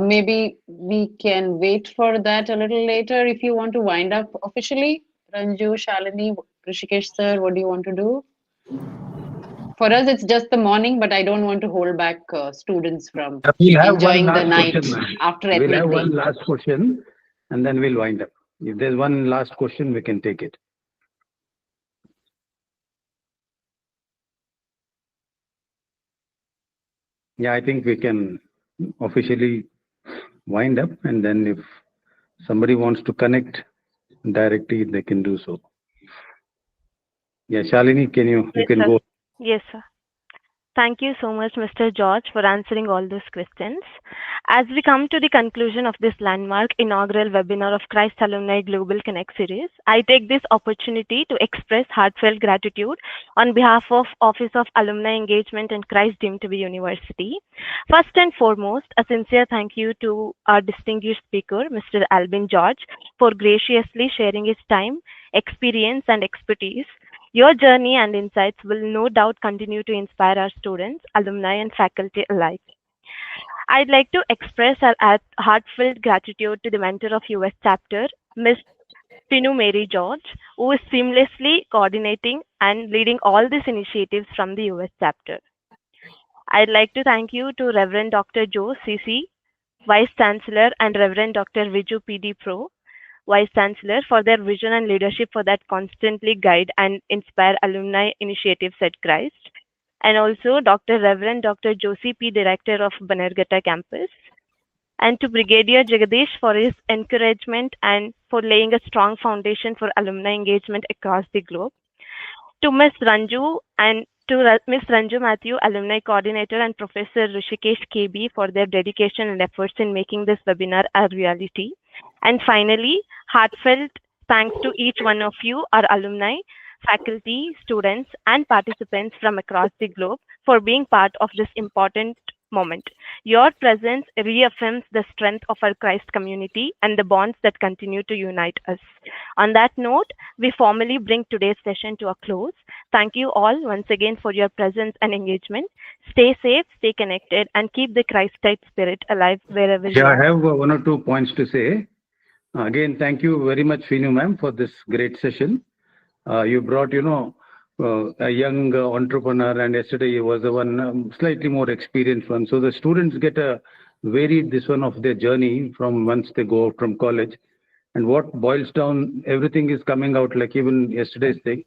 Maybe we can wait for that a little later if you want to wind up officially. Ranju, Shalini, Rishikesh sir, what do you want to do? For us, it's just the morning, but I don't want to hold back students from We'll have one enjoying the last night question, ma'am. after We'll ethnic have day. one last question and then we'll wind up. If there's one last question, we can take it. Yeah, I think we can officially wind up, and then if somebody wants to connect directly, they can do so. Yeah, Shalini, you Yes, can sir. go. Yes, sir. Thank you so much, Mr. George, for answering all those questions. As we come to the conclusion of this landmark inaugural webinar of Christ Alumni Global Connect series, I take this opportunity to express heartfelt gratitude on behalf of Office of Alumni Engagement and Christ Deemed to be University. First and foremost, a sincere thank you to our distinguished speaker, Mr. Albin George, for graciously sharing his time, experience, and expertise. Your journey and insights will no doubt continue to inspire our students, alumni, and faculty alike. I'd like to express our heartfelt gratitude to the mentor of US chapter, Ms. Pinu Mary George, who is seamlessly coordinating and leading all these initiatives from the US chapter. I'd like to thank you to Reverend Dr. Joe CC, Vice Chancellor, and Reverend Dr. Viju PD Pro, Vice Chancellor, for their vision and leadership for that constantly guide and inspire alumni initiatives at Christ. And also Dr. Reverend Dr. Josie P, Director of Banerghatta Campus. And to Brigadier Jagadish for his encouragement and for laying a strong foundation for alumni engagement across the globe. To Ms. Ranju and to Ms. Ranju Matthew, Alumni Coordinator, and Professor Rishikesh KB for their dedication and efforts in making this webinar a reality. And finally, heartfelt thanks to each one of you, our alumni, faculty, students, and participants from across the globe for being part of this important moment. Your presence reaffirms the strength of our Christ community and the bonds that continue to unite us. On that note, we formally bring today's session to a close. Thank you all once again for your presence and engagement. Stay safe, stay connected, and keep the Christ-like spirit alive wherever you are. I have one or two points to say. Again, thank you very much, Finu ma'am, for this great session. You brought, a young entrepreneur, and yesterday was the one slightly more experienced one. So the students get a varied this one of their journey from once they go out from college. And what boils down, everything is coming out, like even yesterday's thing.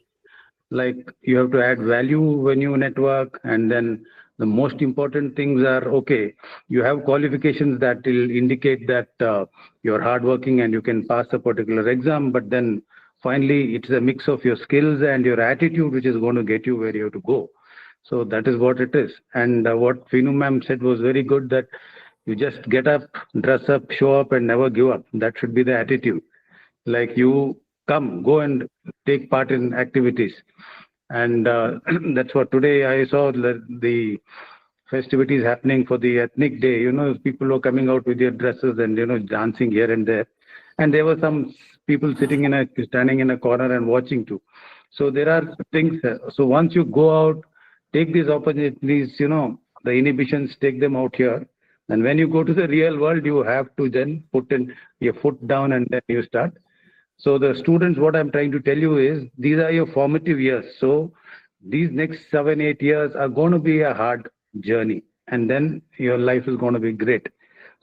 Like you have to add value when you network, and then the most important things are, okay, you have qualifications that will indicate that you're hardworking and you can pass a particular exam, but then finally it's a mix of your skills and your attitude which is going to get you where you have to go. So that is what it is. And what Finu ma'am said was very good, that you just get up, dress up, show up, and never give up. That should be the attitude. Like you come, go and take part in activities. And that's what today I saw the festivities happening for the ethnic day. People were coming out with their dresses and, dancing here and there. And there were some people standing in a corner and watching too. So there are things. So once you go out, take these opportunities, the inhibitions, take them out here. And when you go to the real world, you have to then put in your foot down and then you start. So the students, what I'm trying to tell you is these are your formative years. So these next 7-8 years are going to be a hard journey, and then your life is going to be great.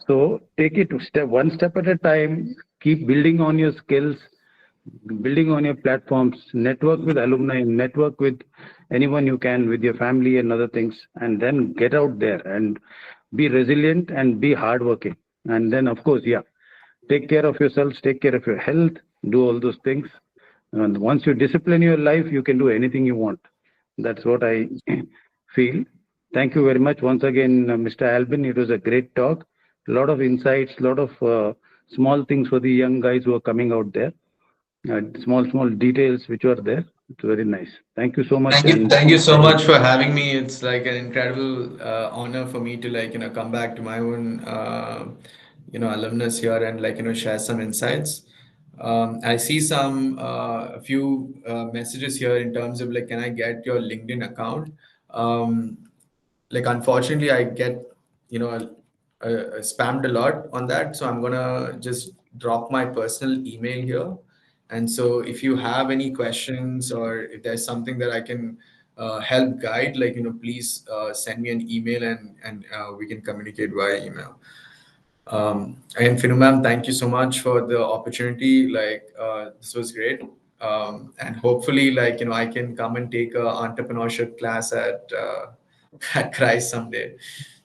So take it one step at a time, keep building on your skills, building on your platforms, network with alumni, network with anyone you can, with your family and other things, and then get out there and be resilient and be hardworking. And then, of course, take care of yourselves, take care of your health, do all those things. And once you discipline your life, you can do anything you want. That's what I feel. Thank you very much once again, Mr. Albin. It was a great talk. A lot of insights, a lot of small things for the young guys who are coming out there. Small details which were there. It's very nice. Thank you so much. Thank you so much for having me. It's like an incredible honor for me to come back to my own alumnus here and share some insights. I see a few messages here in terms of can I get your LinkedIn account? Unfortunately, I get spammed a lot on that, so I'm gonna just drop my personal email here. And so if you have any questions or if there's something that I can help guide, please send me an email and we can communicate via email. And Finu ma'am, thank you so much for the opportunity. This was great. And hopefully, I can come and take a entrepreneurship class at Christ someday.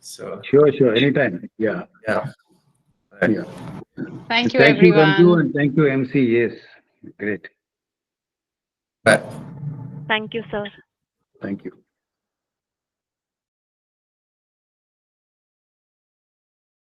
So sure, anytime. Yeah. Thank you, Thank you, everyone. Sanju, and thank you, MC. Yes, great. Thank you, sir. Thank you.